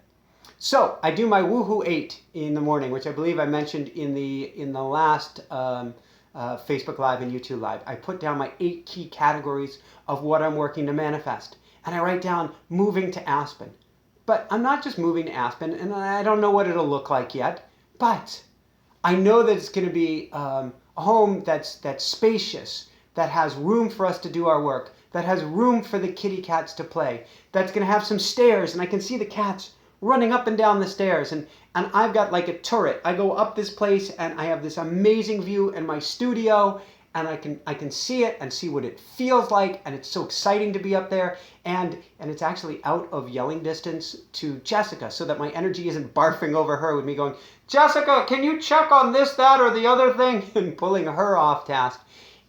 So I do my Woohoo 8 in the morning, which I believe I mentioned in the last Facebook Live and YouTube Live. I put down my 8 key categories of what I'm working to manifest. And I write down moving to Aspen. But I'm not just moving to Aspen, and I don't know what it'll look like yet. But I know that it's going to be a home that's spacious, that has room for us to do our work, that has room for the kitty cats to play, that's going to have some stairs, and I can see the cats running up and down the stairs, and I've got like a turret. I go up this place, and I have this amazing view in my studio, and I can see it and see what it feels like, and it's so exciting to be up there, and it's actually out of yelling distance to Jessica, so that my energy isn't barfing over her with me going, Jessica, can you check on this, that, or the other thing, and pulling her off task.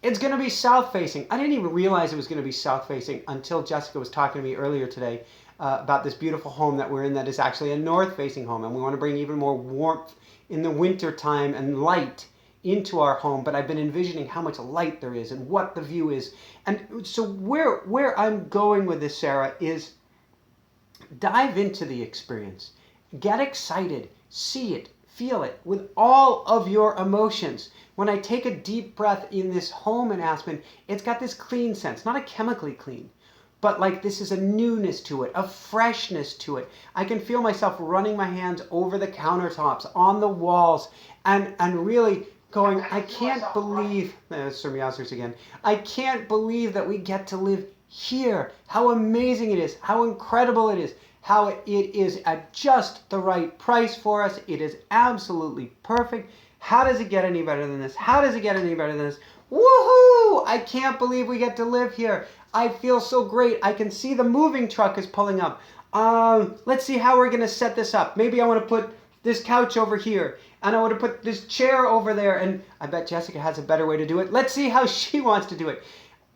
It's going to be south facing. I didn't even realize it was going to be south facing until Jessica was talking to me earlier today about this beautiful home that we're in that is actually a north facing home, and we want to bring even more warmth in the winter time and light into our home. But I've been envisioning how much light there is and what the view is. And so where I'm going with this, Sarah, is dive into the experience. Get excited. See it. Feel it with all of your emotions. When I take a deep breath in this home in Aspen, it's got this clean sense, not a chemically clean, but like this is a newness to it, a freshness to it. I can feel myself running my hands over the countertops, on the walls, and really going, I can't believe, Sir Meiosis again, I can't believe that we get to live here. How amazing it is, how incredible it is, how it is at just the right price for us. It is absolutely perfect. How does it get any better than this? How does it get any better than this? Woohoo! I can't believe we get to live here. I feel so great. I can see the moving truck is pulling up. Let's see how we're going to set this up. Maybe I want to put this couch over here, and I want to put this chair over there, and I bet Jessica has a better way to do it. Let's see how she wants to do it.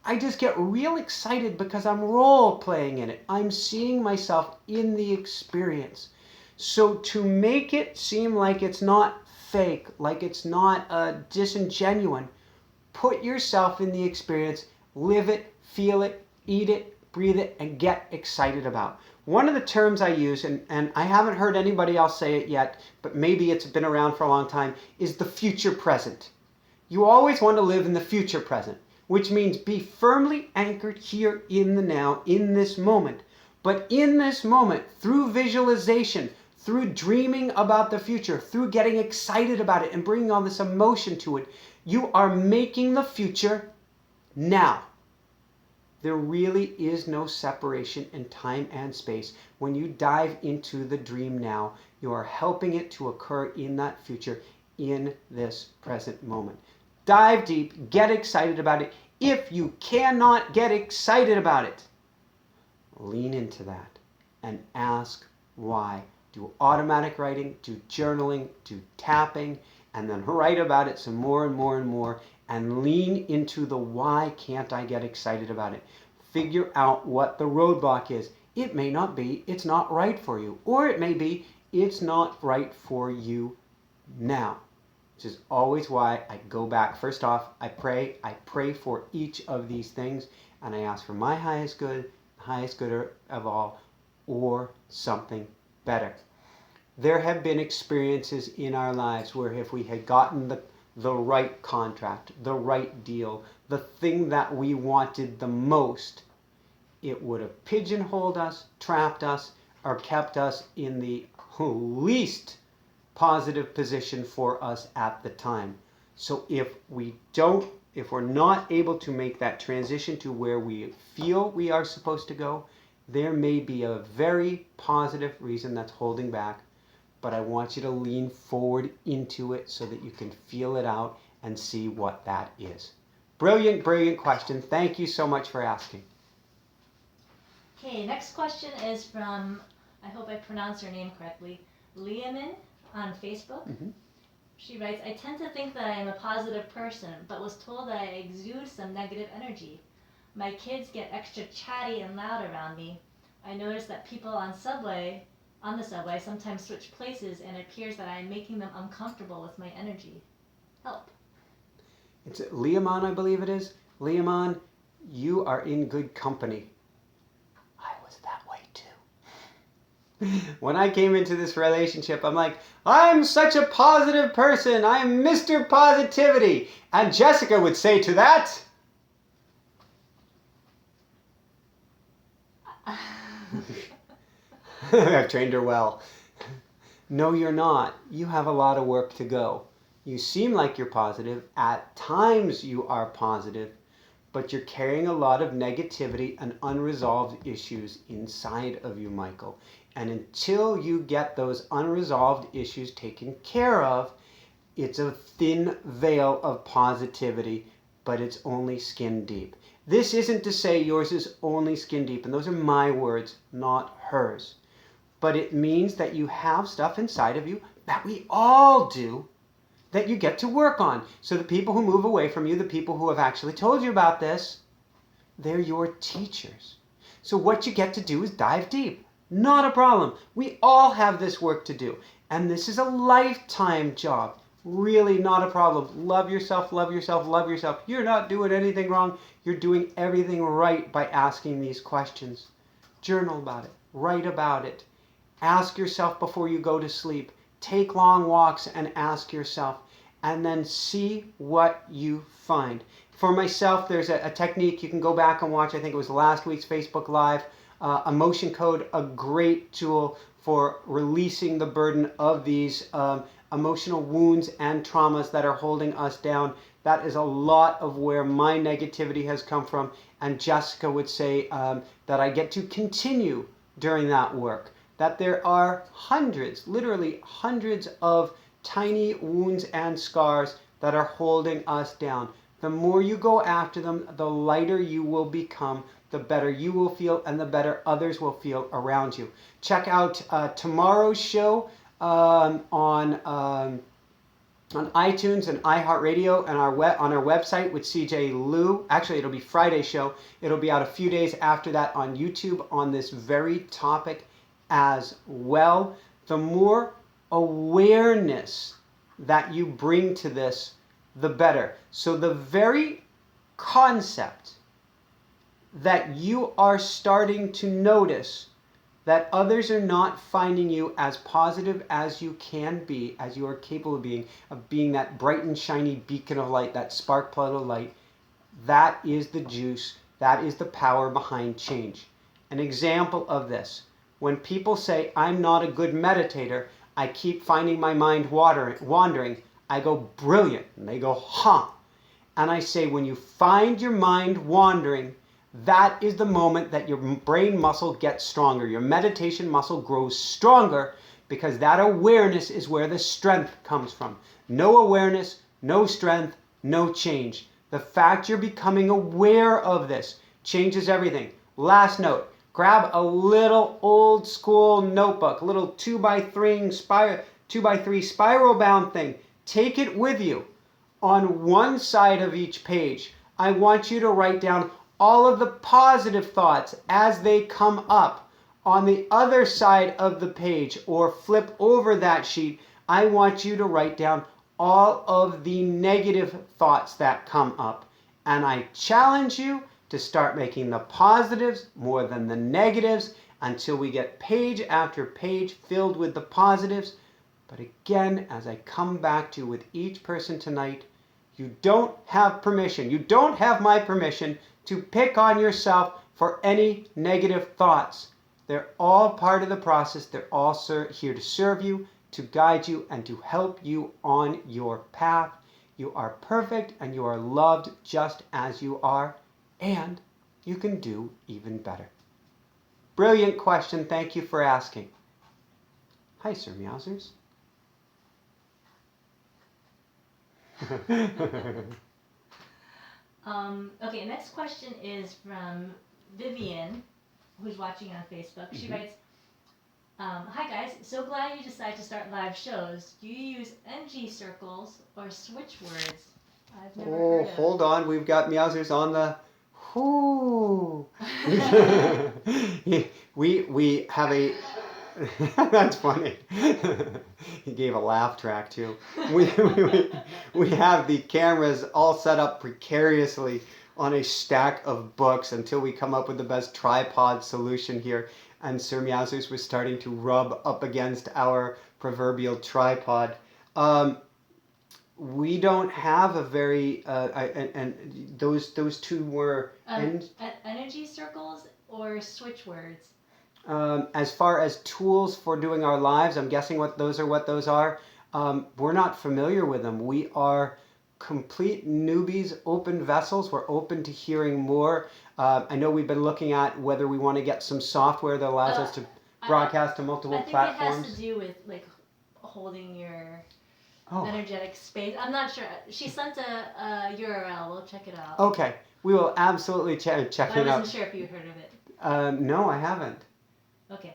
I just get real excited because I'm role playing in it. I'm seeing myself in the experience. So to make it seem like it's not fake, like it's not disingenuine, put yourself in the experience, live it, feel it, eat it, breathe it, and get excited about. One of the terms I use, and I haven't heard anybody else say it yet, but maybe it's been around for a long time, is the future present. You always want to live in the future present, which means be firmly anchored here in the now, in this moment. But in this moment, through visualization, through dreaming about the future, through getting excited about it and bringing all this emotion to it, you are making the future now. There really is no separation in time and space. When you dive into the dream now, you are helping it to occur in that future in this present moment. Dive deep, get excited about it. If you cannot get excited about it, lean into that and ask why. Do automatic writing, do journaling, do tapping, and then write about it some more and more and more, and lean into the why can't I get excited about it. Figure out what the roadblock is. It may not be, it's not right for you, or it may be, it's not right for you now. Which is always why I go back. First off, I pray for each of these things, and I ask for my highest good of all, or something better. There have been experiences in our lives where if we had gotten the right contract, the right deal, the thing that we wanted the most, it would have pigeonholed us, trapped us, or kept us in the least positive position for us at the time. So if we're not able to make that transition to where we feel we are supposed to go, there may be a very positive reason that's holding back, but I want you to lean forward into it so that you can feel it out and see what that is. Brilliant, brilliant question. Thank you so much for asking. Okay, next question is from, I hope I pronounced her name correctly, Liamin on Facebook. Mm-hmm. She writes, I tend to think that I am a positive person, but was told that I exude some negative energy. My kids get extra chatty and loud around me. I notice that people on the subway sometimes switch places, and it appears that I am making them uncomfortable with my energy. Help. It's Liaman, I believe it is. Liaman, you are in good company. I was that way When I came into this relationship, I'm like, I'm such a positive person. I'm Mr. Positivity. And Jessica would say to that, I've trained her well. No, you're not. You have a lot of work to go. You seem like you're positive. At times you are positive, but you're carrying a lot of negativity and unresolved issues inside of you, Michael. And until you get those unresolved issues taken care of, it's a thin veil of positivity, but it's only skin deep. This isn't to say yours is only skin deep, and those are my words, not hers. But it means that you have stuff inside of you that we all do that you get to work on. So the people who move away from you, the people who have actually told you about this, they're your teachers. So what you get to do is dive deep. Not a problem. We all have this work to do. And this is a lifetime job. Really not a problem. Love yourself, love yourself, love yourself. You're not doing anything wrong. You're doing everything right by asking these questions. Journal about it. Write about it. Ask yourself before you go to sleep. Take long walks and ask yourself, and then see what you find. For myself, there's a technique you can go back and watch. I think it was last week's Facebook Live. Emotion Code, a great tool for releasing the burden of these emotional wounds and traumas that are holding us down. That is a lot of where my negativity has come from. And Jessica would say that I get to continue during that work. That there are hundreds, literally hundreds of tiny wounds and scars that are holding us down. The more you go after them, the lighter you will become, the better you will feel, and the better others will feel around you. Check out tomorrow's show on iTunes and iHeartRadio and on our website with CJ Liu. Actually, it'll be Friday's show. It'll be out a few days after that on YouTube on this very topic as well. The more awareness that you bring to this, the better. So the very concept that you are starting to notice that others are not finding you as positive as you can be, as you are capable of being that bright and shiny beacon of light, that spark plug of light, that is the juice, that is the power behind change. An example of this, when people say, I'm not a good meditator, I keep finding my mind wandering, I go, brilliant. And they go, huh. And I say, when you find your mind wandering, that is the moment that your brain muscle gets stronger. Your meditation muscle grows stronger because that awareness is where the strength comes from. No awareness, no strength, no change. The fact you're becoming aware of this changes everything. Last note. Grab a little old school notebook, a little 2x3 spiral bound thing. Take it with you. On one side of each page, I want you to write down all of the positive thoughts as they come up. On the other side of the page, or flip over that sheet, I want you to write down all of the negative thoughts that come up. And I challenge you to start making the positives more than the negatives until we get page after page filled with the positives. But again, as I come back to with each person tonight, you don't have permission. You don't have my permission to pick on yourself for any negative thoughts. They're all part of the process. They're all here to serve you, to guide you, and to help you on your path. You are perfect and you are loved just as you are. And you can do even better. Brilliant question. Thank you for asking. Hi, Sir Meowsers. Okay, next question is from Vivian, who's watching on Facebook. She writes, hi guys, so glad you decided to start live shows. Do you use NG circles or switch words? I've never heard of. Hold on. We've got Meowsers on the... Whoo! we have a... That's funny. He gave a laugh track too. We have the cameras all set up precariously on a stack of books until we come up with the best tripod solution here. and Sir Meiosis was starting to rub up against our proverbial tripod. We don't have a very and those two were energy circles or switch words. As far as tools for doing our lives, I'm guessing what those are. We're not familiar with them. We are complete newbies, open vessels. We're open to hearing more. I know we've been looking at whether we want to get some software that allows us to broadcast to multiple platforms. I think it has to do with like holding your energetic space. I'm not sure. She sent a URL. We'll check it out. Okay, we will absolutely check it out. I wasn't sure if you heard of it. No, I haven't. Okay.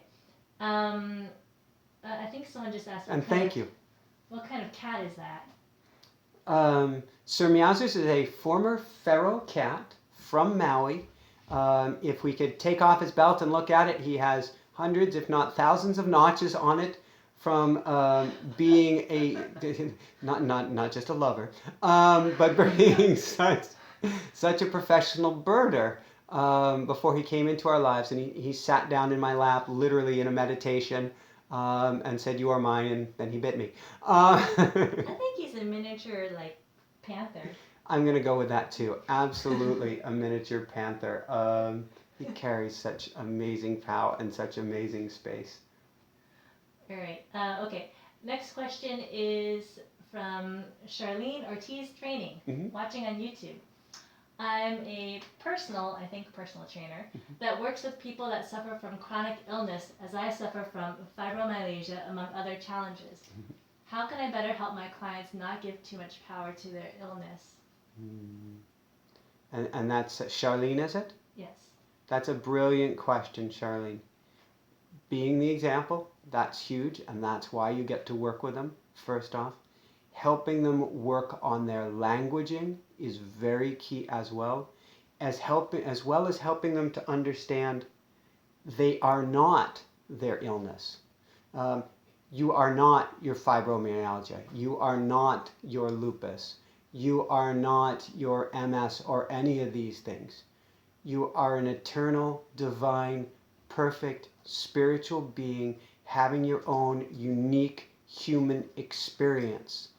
I think someone just asked. And thank you. What kind of cat is that? Sir Meiosis is a former feral cat from Maui. If we could take off his belt and look at it, he has hundreds, if not thousands, of notches on it from being a not just a lover, but being such a professional birder. Before he came into our lives, and he sat down in my lap, literally in a meditation, and said, "You are mine," and then he bit me. I think he's a miniature, like, panther. I'm going to go with that, too. Absolutely a miniature panther. He carries such amazing power and such amazing space. All right. Okay. Next question is from Charlene Ortiz Training, watching on YouTube. I'm a personal trainer that works with people that suffer from chronic illness, as I suffer from fibromyalgia, among other challenges. How can I better help my clients not give too much power to their illness? And that's Charlene, is it? Yes. That's a brilliant question, Charlene. Being the example, that's huge, and that's why you get to work with them, first off. Helping them work on their languaging is very key as well as helping them to understand they are not their illness. You are not your fibromyalgia. You are not your lupus. You are not your MS or any of these things. You are an eternal, divine, perfect, spiritual being having your own unique human experience.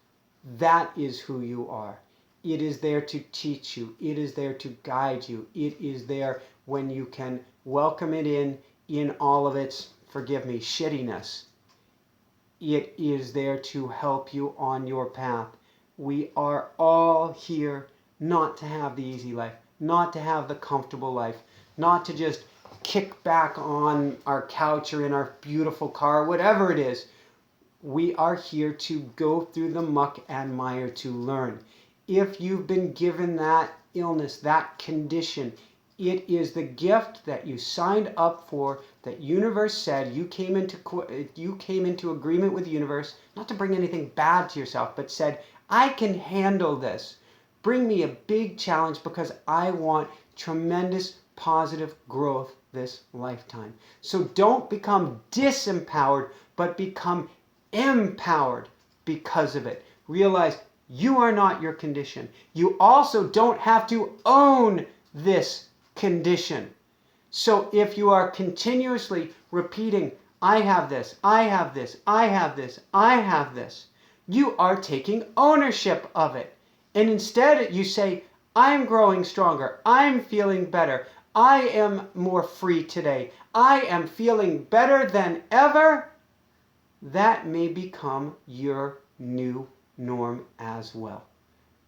That is who you are. It is there to teach you. It is there to guide you. It is there when you can welcome it in all of its, forgive me, shittiness. It is there to help you on your path. We are all here not to have the easy life, not to have the comfortable life, not to just kick back on our couch or in our beautiful car, whatever it is. We are here to go through the muck and mire to learn. If you've been given that illness, that condition, it is the gift that you signed up for, that universe said you came into agreement with the universe, not to bring anything bad to yourself, but said, I can handle this. Bring me a big challenge because I want tremendous positive growth this lifetime. So don't become disempowered, but become empowered because of it. Realize you are not your condition. You also don't have to own this condition. So if you are continuously repeating, I have this, I have this, I have this, I have this, you are taking ownership of it. And instead you say, I'm growing stronger, I'm feeling better, I am more free today, I am feeling better than ever. That may become your new norm as well.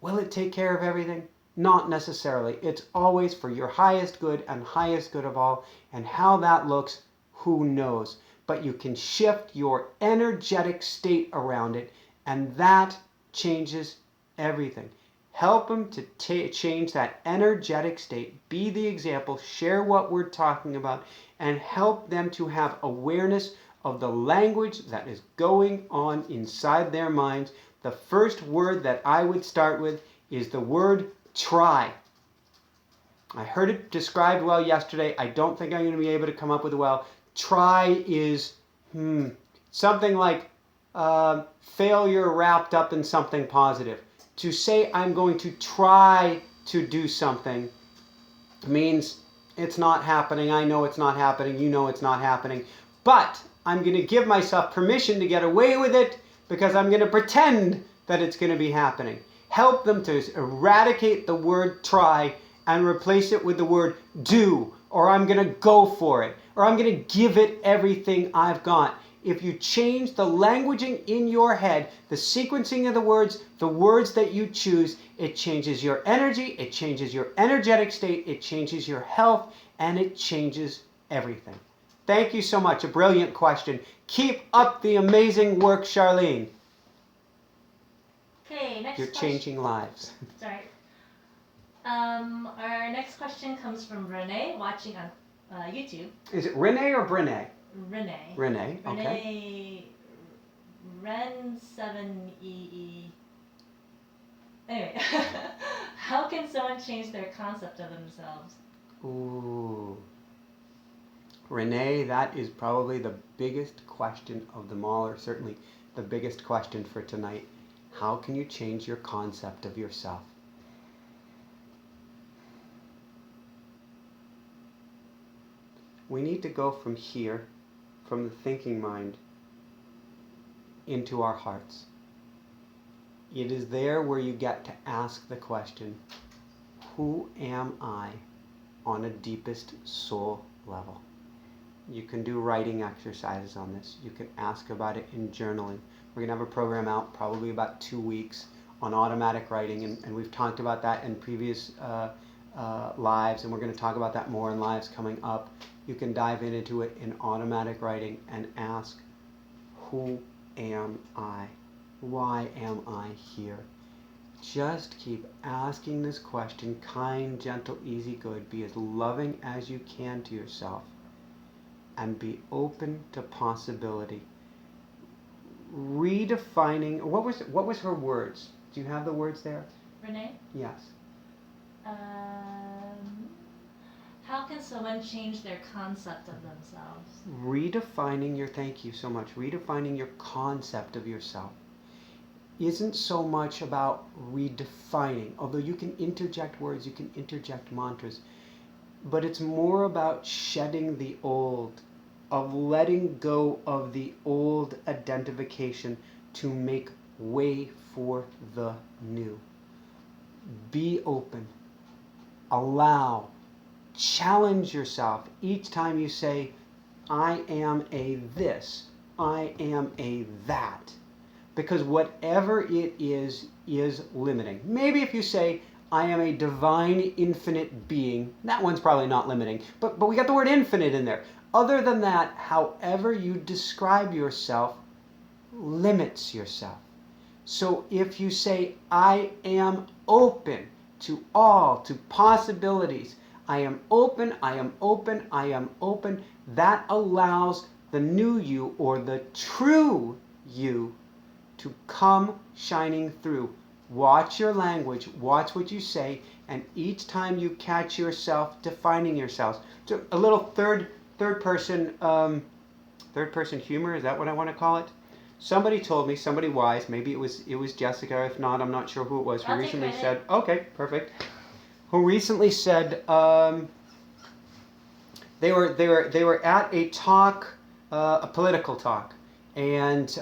Will it take care of everything? Not necessarily. It's always for your highest good and highest good of all. And how that looks, who knows? But you can shift your energetic state around it, and that changes everything. Help them to change that energetic state. Be the example. Share what we're talking about, and help them to have awareness of the language that is going on inside their minds. The first word that I would start with is the word try. I heard it described well yesterday. I don't think I'm going to be able to come up with it well. Try is something like failure wrapped up in something positive. To say I'm going to try to do something means It's not happening. I know it's not happening. You know it's not happening. But I'm going to give myself permission to get away with it because I'm going to pretend that it's going to be happening. Help them to eradicate the word try and replace it with the word do, or I'm going to go for it, or I'm going to give it everything I've got. If you change the languaging in your head, the sequencing of the words that you choose, it changes your energy, it changes your energetic state, it changes your health, and it changes everything. Thank you so much. A brilliant question. Keep up the amazing work, Charlene. Okay, next You're question. changing lives. Sorry. Our next question comes from Renee, watching on YouTube. Is it Renee or Brene? Renee. Renee, okay. Renee. Ren7EE. Anyway, how can someone change their concept of themselves? Ooh. Renee, that is probably the biggest question of them all, or certainly the biggest question for tonight. How can you change your concept of yourself? We need to go from here, from the thinking mind, into our hearts. It is there where you get to ask the question, who am I on a deepest soul level? You can do writing exercises on this. You can ask about it in journaling. We're going to have a program out probably about 2 weeks on automatic writing, and we've talked about that in previous lives, and we're going to talk about that more in lives coming up. You can dive into it in automatic writing and ask, who am I? Why am I here? Just keep asking this question, kind, gentle, easy, good. Be as loving as you can to yourself and be open to possibility. Redefining, what was her words? Do you have the words there? Renee? Yes. How can someone change their concept of themselves? Redefining your, thank you so much, redefining your concept of yourself isn't so much about redefining, although you can interject words, you can interject mantras, but it's more about shedding the old, of letting go of the old identification to make way for the new. Be open. Allow. Challenge yourself each time you say, I am a this, I am a that. Because whatever it is limiting. Maybe if you say, I am a divine infinite being, that one's probably not limiting, but we got the word infinite in there. Other than that, however you describe yourself limits yourself. So if you say, I am open to all, to possibilities, I am open, I am open, I am open, that allows the new you or the true you to come shining through. Watch your language, watch what you say, and each time you catch yourself defining yourself. So a little third person humor, is that what I want to call it? Somebody told me, somebody wise, maybe it was Jessica, if not, I'm not sure who it was, who recently said, okay, perfect, who recently said they were at a talk, a political talk, and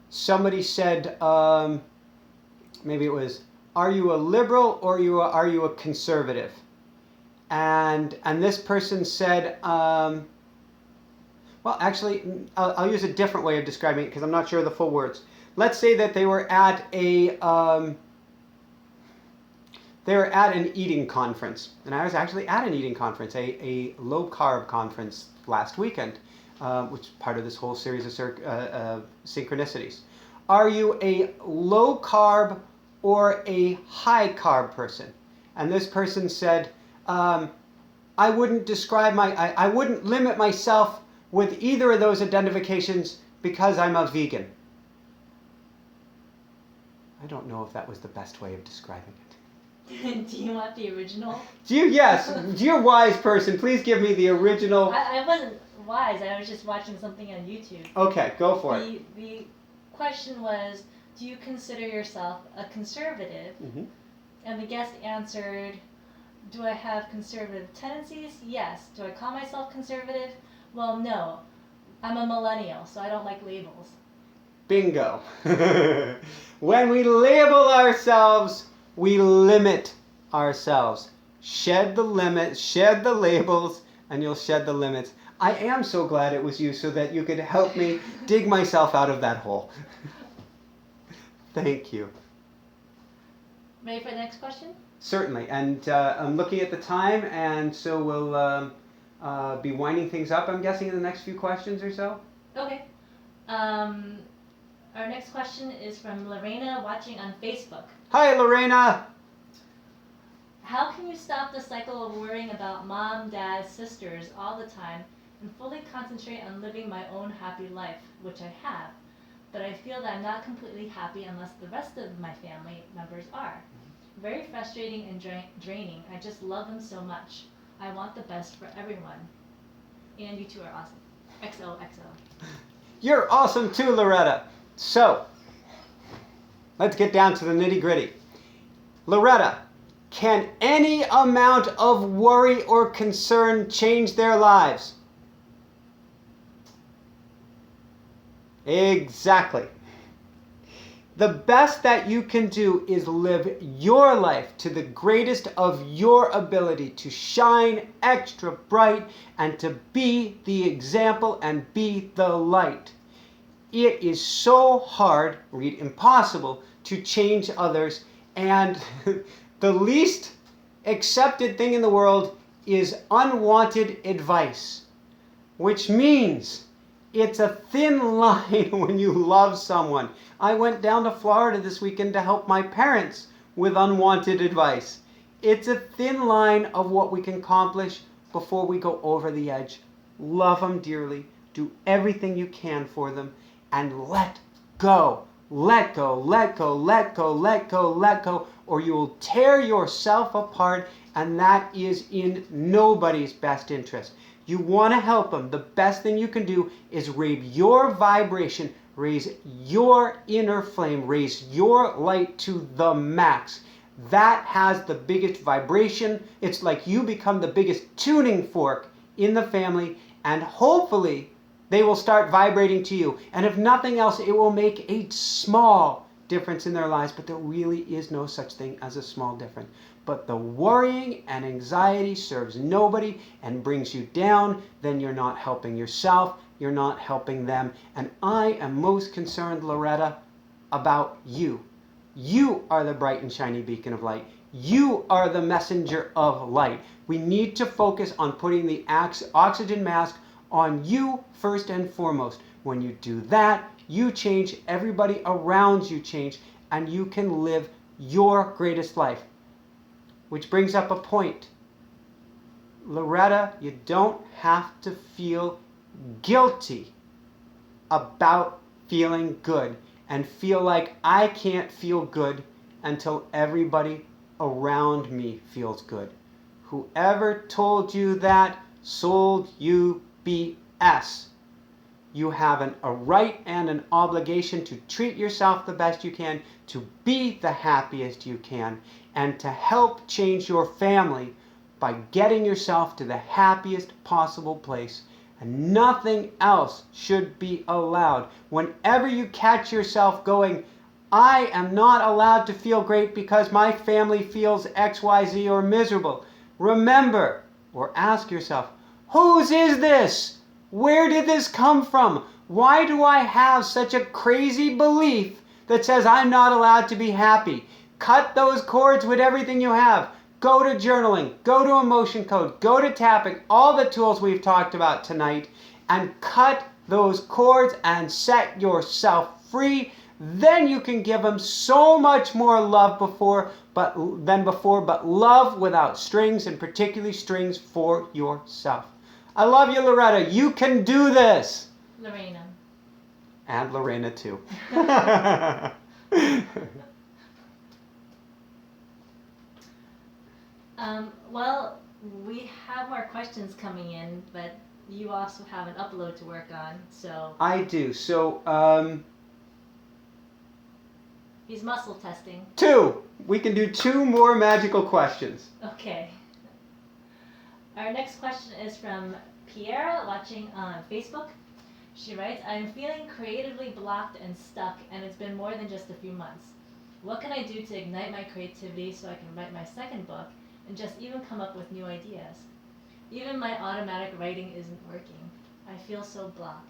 somebody said, maybe it was, are you a liberal or are you a conservative? And this person said, well, actually, I'll use a different way of describing it because I'm not sure of the full words. Let's say that they were at an eating conference, and I was actually at an eating conference, a low carb conference last weekend, which is part of this whole series of synchronicities. Are you a low carb or a high carb person? And this person said, I wouldn't I wouldn't limit myself with either of those identifications because I'm a vegan. I don't know if that was the best way of describing it. Do you want the original? Yes. Dear wise person, please give me the original. I wasn't wise. I was just watching something on YouTube. Okay, go for it. The question was, do you consider yourself a conservative? Mm-hmm. And the guest answered, Do I have conservative tendencies? Yes. Do I call myself conservative? Well, no. I'm a millennial, so I don't like labels. Bingo. When we label ourselves, we limit ourselves. Shed the limits, shed the labels, and you'll shed the limits. I am so glad it was you so that you could help me dig myself out of that hole. Thank you. Ready for the next question? Certainly. And I'm looking at the time, and so we'll be winding things up, I'm guessing, in the next few questions or so. Okay. Our next question is from Lorena watching on Facebook. Hi, Lorena. How can you stop the cycle of worrying about mom, dad, sisters all the time and fully concentrate on living my own happy life, which I have, but I feel that I'm not completely happy unless the rest of my family members are. Very frustrating and draining. I just love them so much. I want the best for everyone. And you two are awesome. XOXO. You're awesome too, Loretta. So, let's get down to the nitty-gritty. Loretta, can any amount of worry or concern change their lives? Exactly. The best that you can do is live your life to the greatest of your ability to shine extra bright and to be the example and be the light. It is so hard, read impossible, to change others, and the least accepted thing in the world is unwanted advice, which means it's a thin line when you love someone. I went down to Florida this weekend to help my parents with unwanted advice. It's a thin line of what we can accomplish before we go over the edge. Love them dearly, do everything you can for them, and let go. Let go, let go, let go, let go, let go, or you will tear yourself apart, and that is in nobody's best interest. You want to help them. The best thing you can do is raise your vibration, raise your inner flame, raise your light to the max. That has the biggest vibration. It's like you become the biggest tuning fork in the family, and hopefully they will start vibrating to you. And if nothing else, it will make a small difference in their lives, but there really is no such thing as a small difference. But the worrying and anxiety serves nobody and brings you down. Then you're not helping yourself, you're not helping them. And I am most concerned, Loretta, about you. You are the bright and shiny beacon of light. You are the messenger of light. We need to focus on putting the oxygen mask on you first and foremost. When you do that, you change, everybody around you change, and you can live your greatest life. Which brings up a point. Loretta, you don't have to feel guilty about feeling good and feel like I can't feel good until everybody around me feels good. Whoever told you that sold you BS. You have a right and an obligation to treat yourself the best you can, to be the happiest you can, and to help change your family by getting yourself to the happiest possible place. And nothing else should be allowed. Whenever you catch yourself going, I am not allowed to feel great because my family feels XYZ or miserable, remember or ask yourself, whose is this? Where did this come from? Why do I have such a crazy belief that says I'm not allowed to be happy? Cut those cords with everything you have. Go to journaling, go to emotion code, go to tapping, all the tools we've talked about tonight, and cut those cords and set yourself free. Then you can give them so much more love than before, but love without strings, and particularly strings for yourself. I love you, Loretta. You can do this. Lorena. And Lorena, too. Well, we have more questions coming in, but you also have an upload to work on, so... I do. So, He's muscle testing. 2. We can do 2 more magical questions. Okay. Our next question is from Pierre, watching on Facebook. She writes, I am feeling creatively blocked and stuck, and it's been more than just a few months. What can I do to ignite my creativity so I can write my second book and just even come up with new ideas? Even my automatic writing isn't working. I feel so blocked.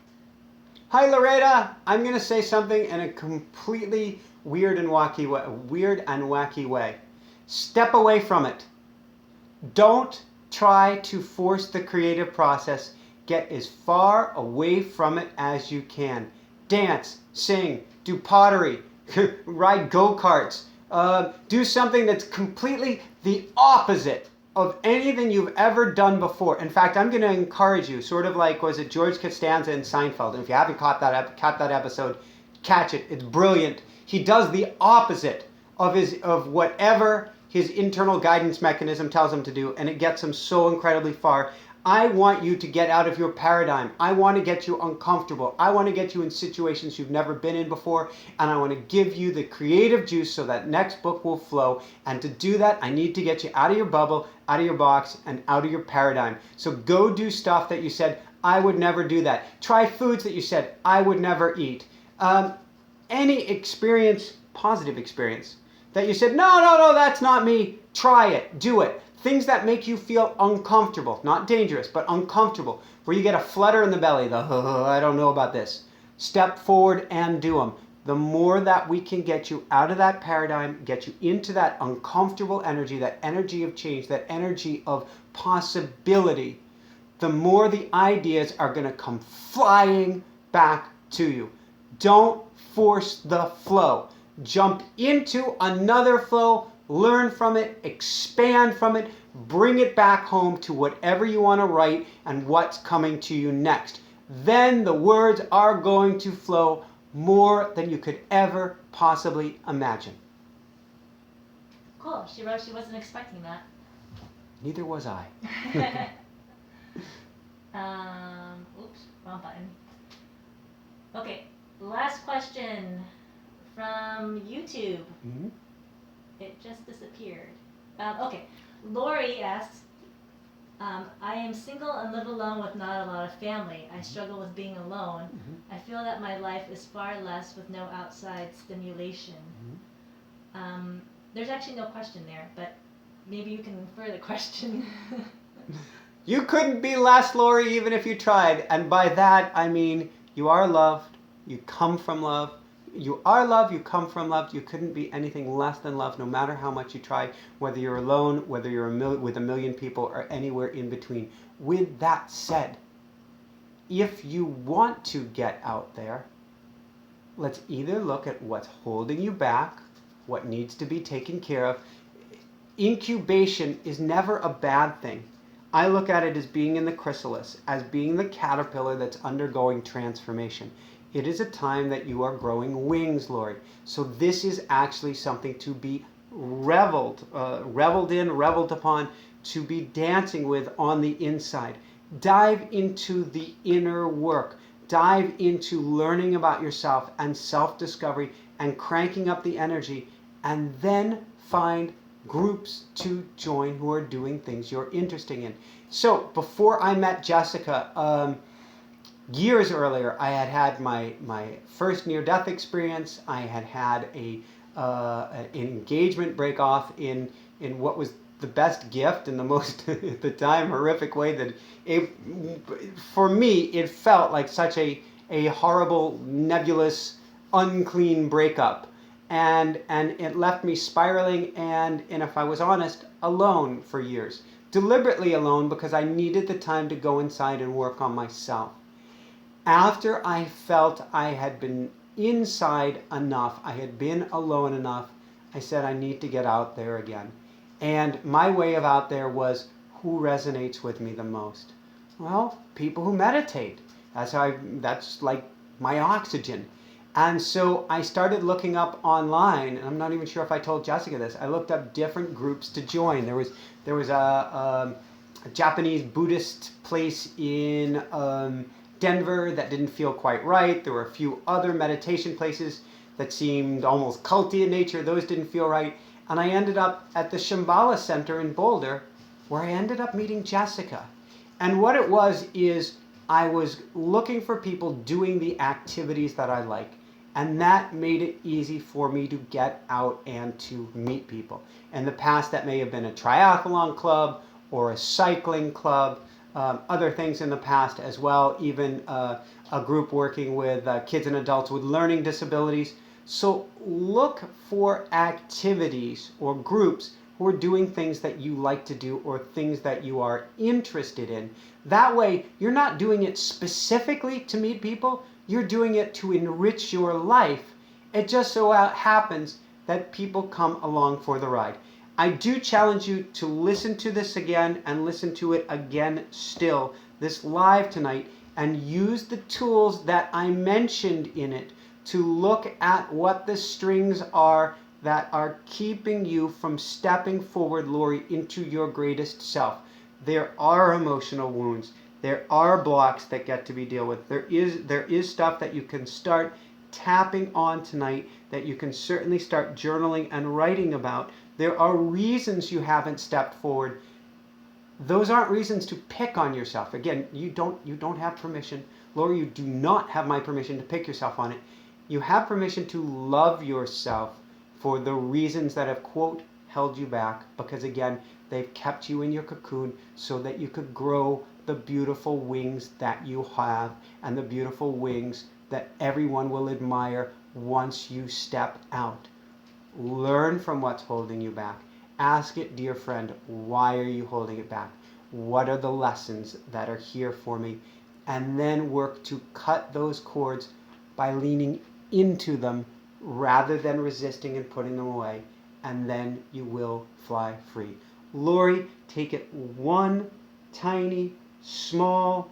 Hi, Loretta. I'm going to say something in a completely weird and wacky way. Step away from it. Don't try to force the creative process. Get as far away from it as you can. Dance, sing, do pottery, ride go-karts, do something that's completely the opposite of anything you've ever done before. In fact, I'm going to encourage you, sort of like, was it George Costanza in Seinfeld? And if you haven't caught that episode, catch it. It's brilliant. He does the opposite of whatever his internal guidance mechanism tells him to do, and it gets him so incredibly far. I want you to get out of your paradigm. I want to get you uncomfortable. I want to get you in situations you've never been in before, and I want to give you the creative juice so that next book will flow. And to do that, I need to get you out of your bubble, out of your box, and out of your paradigm. So go do stuff that you said, I would never do that. Try foods that you said, I would never eat. Any experience, positive experience, that you said, no, that's not me. Try it, do it. Things that make you feel uncomfortable, not dangerous, but uncomfortable, where you get a flutter in the belly, I don't know about this. Step forward and do them. The more that we can get you out of that paradigm, get you into that uncomfortable energy, that energy of change, that energy of possibility, the more the ideas are going to come flying back to you. Don't force the flow. Jump into another flow. Learn from it, expand from it, bring it back home to whatever you want to write and what's coming to you next. Then the words are going to flow more than you could ever possibly imagine. Cool. She wrote she wasn't expecting that. Neither was I. Oops, wrong button. Okay, last question from YouTube. Mm-hmm. It just disappeared. Okay, Lori asks, I am single and live alone with not a lot of family. I struggle with being alone. Mm-hmm. I feel that my life is far less with no outside stimulation. Mm-hmm. There's actually no question there, but maybe you can infer the question. You couldn't be less, Lori, even if you tried. And by that, I mean you are loved, you come from love. You are love, you come from love. You couldn't be anything less than love, no matter how much you try, whether you're alone, whether you're with a million people, or anywhere in between. With that said, if you want to get out there, let's either look at what's holding you back, what needs to be taken care of. Incubation is never a bad thing. I look at it as being in the chrysalis, as being the caterpillar that's undergoing transformation. It is a time that you are growing wings, Lori. So this is actually something to be reveled in, reveled upon, to be dancing with on the inside. Dive into the inner work. Dive into learning about yourself and self-discovery and cranking up the energy, and then find groups to join who are doing things you're interested in. So before I met Jessica, years earlier, I had my first near-death experience. I had an engagement break off in what was the best gift and the most, at the time, horrific way that for me, it felt like such a horrible, nebulous, unclean breakup. And it left me spiraling and if I was honest, alone for years. Deliberately alone because I needed the time to go inside and work on myself. After I felt I had been inside enough, I had been alone enough, I said I need to get out there again. And my way of out there was, who resonates with me the most? Well, people who meditate. That's like my oxygen. And so I started looking up online, and I'm not even sure if I told Jessica this. I looked up different groups to join. There was a Japanese Buddhist place in Denver that didn't feel quite right. There were a few other meditation places that seemed almost culty in nature. Those didn't feel right. And I ended up at the Shambhala Center in Boulder, where I ended up meeting Jessica. And what it was is I was looking for people doing the activities that I like. And that made it easy for me to get out and to meet people. In the past, that may have been a triathlon club or a cycling club, other things in the past as well, even a group working with kids and adults with learning disabilities. So look for activities or groups who are doing things that you like to do or things that you are interested in. That way, you're not doing it specifically to meet people, you're doing it to enrich your life. It just so happens that people come along for the ride. I do challenge you to listen to this again and listen to it again still, this live tonight, and use the tools that I mentioned in it to look at what the strings are that are keeping you from stepping forward, Lori, into your greatest self. There are emotional wounds. There are blocks that get to be dealt with. There is stuff that you can start tapping on tonight that you can certainly start journaling and writing about. There are reasons you haven't stepped forward. Those aren't reasons to pick on yourself. Again, you don't have permission. Lori, you do not have my permission to pick yourself on it. You have permission to love yourself for the reasons that have, quote, held you back. Because again, they've kept you in your cocoon so that you could grow the beautiful wings that you have and the beautiful wings that everyone will admire once you step out. Learn from what's holding you back. Ask it, dear friend, why are you holding it back? What are the lessons that are here for me? And then work to cut those cords by leaning into them rather than resisting and putting them away. And then you will fly free. Lori, take it one tiny, small,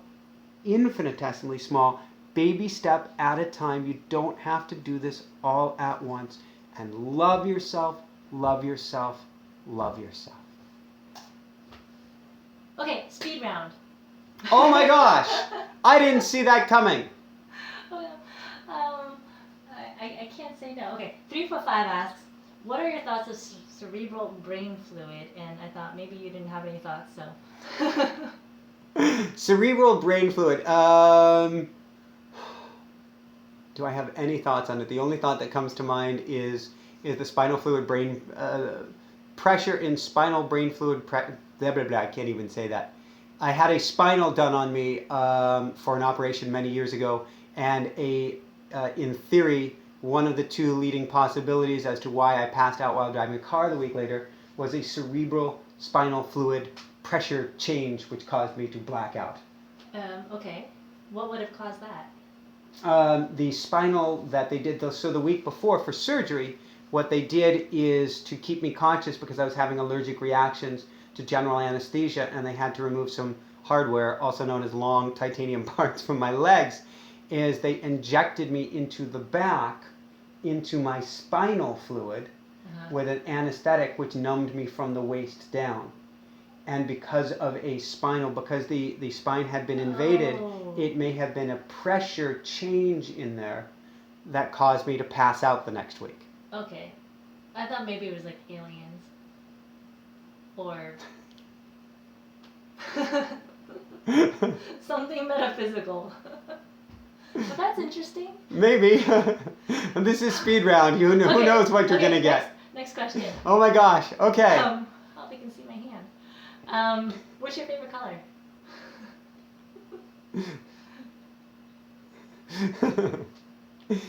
infinitesimally small, baby step at a time. You don't have to do this all at once. And love yourself, love yourself, love yourself. Okay, speed round. Oh my gosh! I didn't see that coming. Well, I can't say no. Okay, 345 asks, what are your thoughts of cerebral brain fluid? And I thought maybe you didn't have any thoughts, so. Cerebral brain fluid. Do I have any thoughts on it? The only thought that comes to mind is the spinal fluid brain pressure in spinal brain fluid. Blah, blah, blah, I can't even say that. I had a spinal done on me for an operation many years ago, and in theory, one of the two leading possibilities as to why I passed out while driving a car the week later was a cerebral spinal fluid pressure change, which caused me to black out. Okay. What would have caused that? The spinal that they did, so the week before for surgery, what they did is to keep me conscious because I was having allergic reactions to general anesthesia, and they had to remove some hardware, also known as long titanium parts, from my legs, is they injected me into the back, into my spinal fluid, with an anesthetic which numbed me from the waist down. And because of because the spine had been invaded, it may have been a pressure change in there that caused me to pass out the next week. Okay. I thought maybe it was like aliens. Or something metaphysical. But that's interesting. Maybe. This is speed round. Who knows what you're going to get. Next question. Oh my gosh. Okay. I hope you can see my hand. What's your favorite color?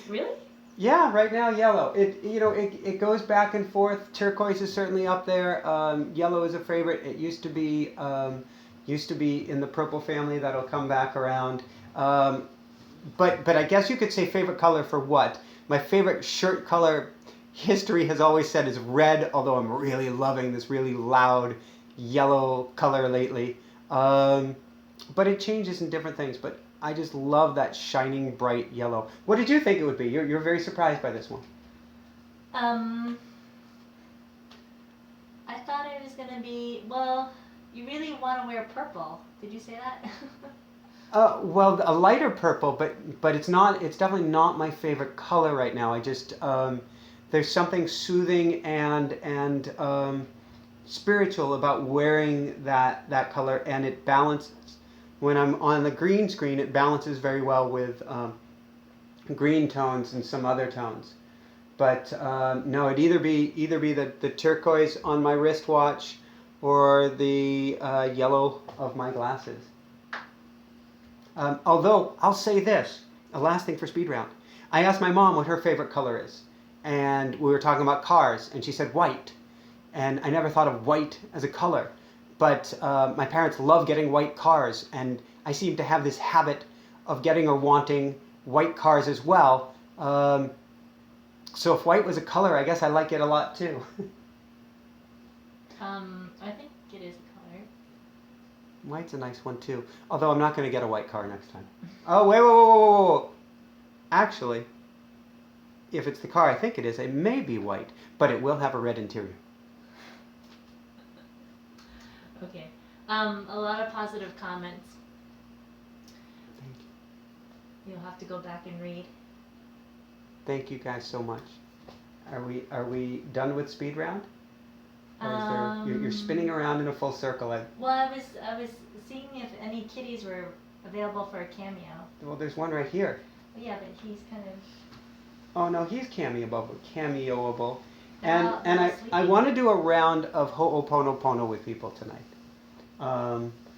Really? Yeah, right now yellow. It goes back and forth. Turquoise is certainly up there. Yellow is a favorite. It used to be in the purple family. That'll come back around. But I guess you could say favorite color for what? My favorite shirt color, history has always said, is red. Although I'm really loving this really loud yellow color lately. But it changes in different things. But I just love that shining bright yellow. What did you think it would be? You're very surprised by this one. I thought it was gonna be, well, you really want to wear purple. Did you say that? Well, a lighter purple, but it's not. It's definitely not my favorite color right now. I just there's something soothing and spiritual about wearing that color, and it balances. When I'm on the green screen, it balances very well with green tones and some other tones. But no, it'd either be the turquoise on my wristwatch or the yellow of my glasses. Although I'll say this, a last thing for speed round. I asked my mom what her favorite color is, and we were talking about cars, and she said white. And I never thought of white as a color, but my parents love getting white cars, and I seem to have this habit of getting or wanting white cars as well. So if white was a color, I guess I like it a lot too. I think it is a color. White's a nice one too, although I'm not going to get a white car next time. Oh, wait, whoa. Actually, if it's the car I think it is, it may be white, but it will have a red interior. Okay. A lot of positive comments. Thank you. You'll have to go back and read. Thank you guys so much. Are we done with speed round? Or is there, you're spinning around in a full circle. Well, I was seeing if any kitties were available for a cameo. Well, there's one right here. Yeah, but he's kind of. Oh no, he's cameoable. They're And all I want to do a round of Ho'oponopono with people tonight.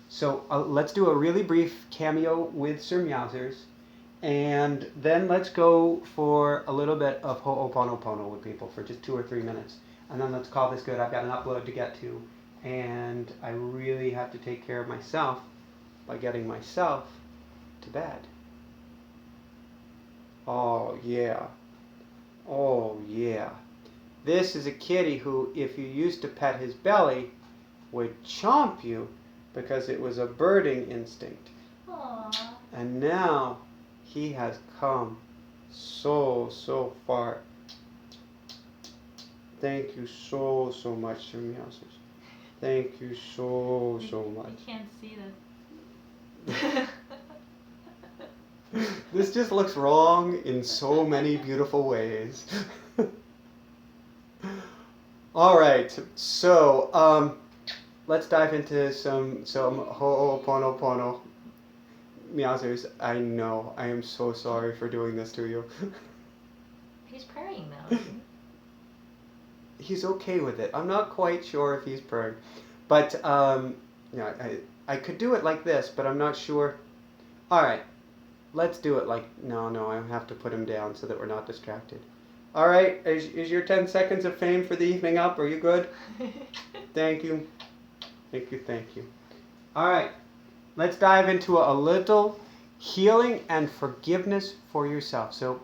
So let's do a really brief cameo with Sir Meiosis, and then let's go for a little bit of Ho'oponopono with people for just 2 or 3 minutes. And then let's call this good. I've got an upload to get to, and I really have to take care of myself by getting myself to bed. Oh yeah. Oh yeah. This is a kitty who, if you used to pet his belly, would chomp you because it was a birding instinct. Aww. And now he has come so far. Thank you so much, Sir Meiosis. Thank you so much. You can't see this. This just looks wrong in so many beautiful ways. All right, so let's dive into some Ho'oponopono. Meiosis, I know, I am so sorry for doing this to you. He's purring though. He's okay with it. I'm not quite sure if he's purring, but yeah, I could do it like this, but I'm not sure. All right, let's do it like no. I have to put him down so that we're not distracted. All right, is your 10 seconds of fame for the evening up? Are you good? Thank you. All right, let's dive into a little healing and forgiveness for yourself. So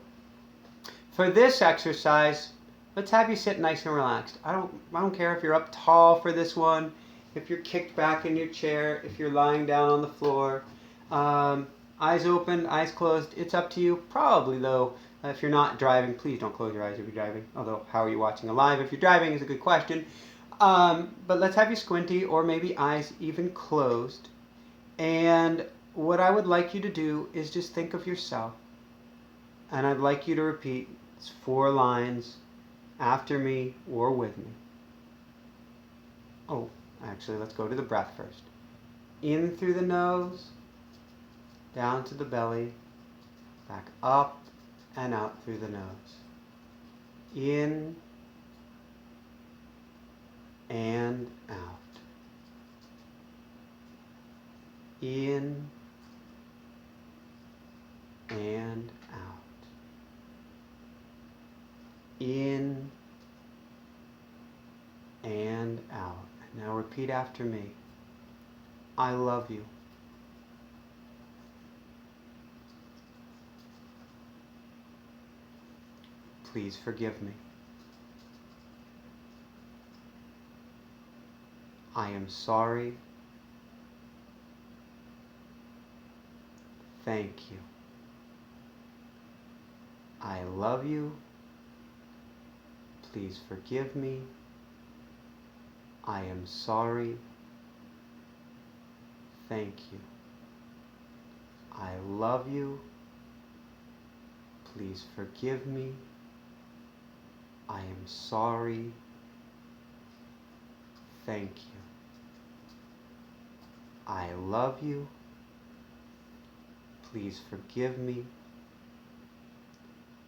for this exercise, let's have you sit nice and relaxed. I don't care if you're up tall for this one, if you're kicked back in your chair, if you're lying down on the floor. Eyes open, eyes closed, it's up to you. Probably though, if you're not driving, please don't close your eyes if you're driving. Although, how are you watching a live if you're driving is a good question. But let's have you squinty or maybe eyes even closed. And what I would like you to do is just think of yourself. And I'd like you to repeat 4 lines after me or with me. Oh, actually, let's go to the breath first. In through the nose, down to the belly, back up and out through the nose. In and out. In and out. In and out. Now repeat after me. I love you. Please forgive me. I am sorry. Thank you. I love you. Please forgive me. I am sorry. Thank you. I love you. Please forgive me. I am sorry. Thank you. I love you. Please forgive me.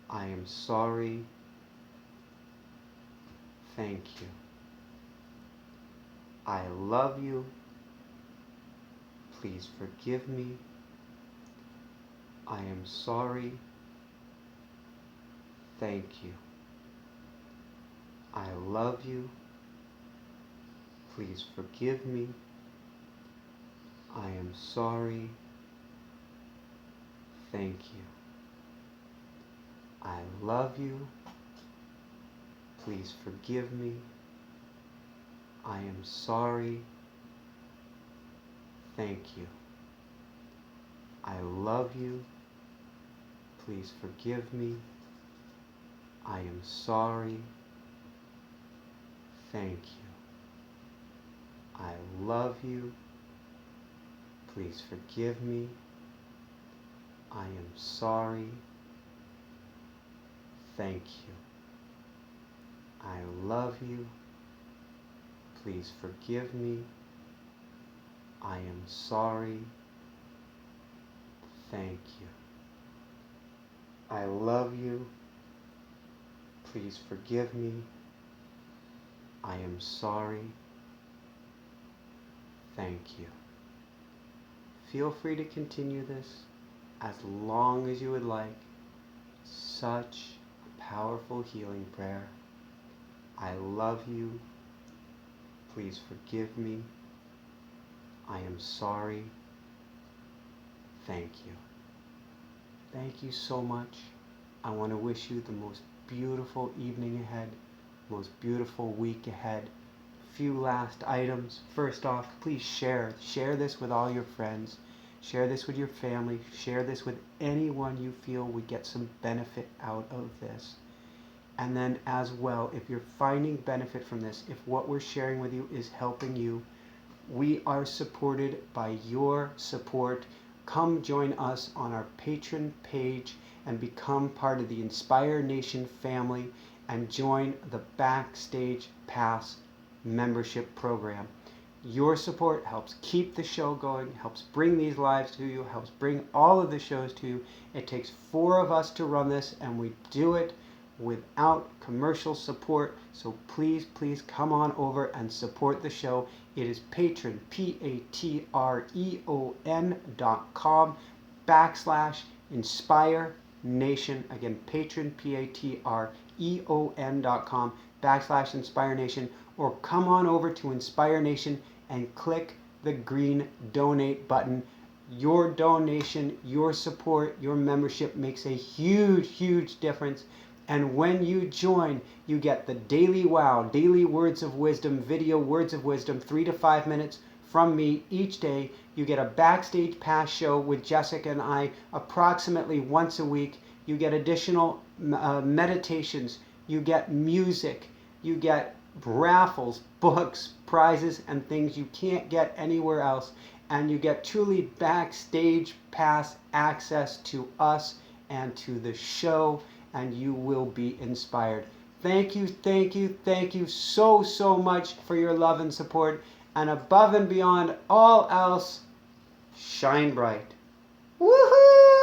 I am sorry. Thank you. I love you. Please forgive me. I am sorry. Thank you. I love you. Please forgive me. I am sorry. Thank you. I love you. Please forgive me. I am sorry. Thank you. I love you. Please forgive me. I am sorry. Thank you. I love you. Please forgive me. I am sorry. Thank you. I love you. Please forgive me. I am sorry. Thank you. I love you. Please forgive me. I am sorry. Thank you. Feel free to continue this as long as you would like. Such a powerful healing prayer. I love you. Please forgive me. I am sorry. Thank you. Thank you so much. I want to wish you the most beautiful evening ahead, most beautiful week ahead. Few last items. First off, please share this with all your friends. Share this with your family. Share this with anyone you feel would get some benefit out of this. And then as well, if you're finding benefit from this, if what we're sharing with you is helping you, we are supported by your support. Come join us on our Patreon page and become part of the Inspire Nation family and join the Backstage Pass membership program. Your support helps keep the show going, helps bring these lives to you, helps bring all of the shows to you. It takes 4 of us to run this, and we do it without commercial support. So please come on over and support the show. It is Patreon, patreon.com/Inspire Nation. Again, Patreon, patreon.com/Inspire Nation. Or come on over to Inspire Nation and click the green donate button. Your donation, your support, your membership makes a huge difference. And when you join, you get the Daily Wow, Daily Words of Wisdom, video Words of Wisdom, 3 to 5 minutes from me each day. You get a Backstage Pass show with Jessica and I approximately once a week. You get additional meditations. You get music. You get raffles, books, prizes, and things you can't get anywhere else. And you get truly Backstage Pass access to us and to the show, and you will be inspired. Thank you so much for your love and support. And above and beyond all else, shine bright. Woohoo!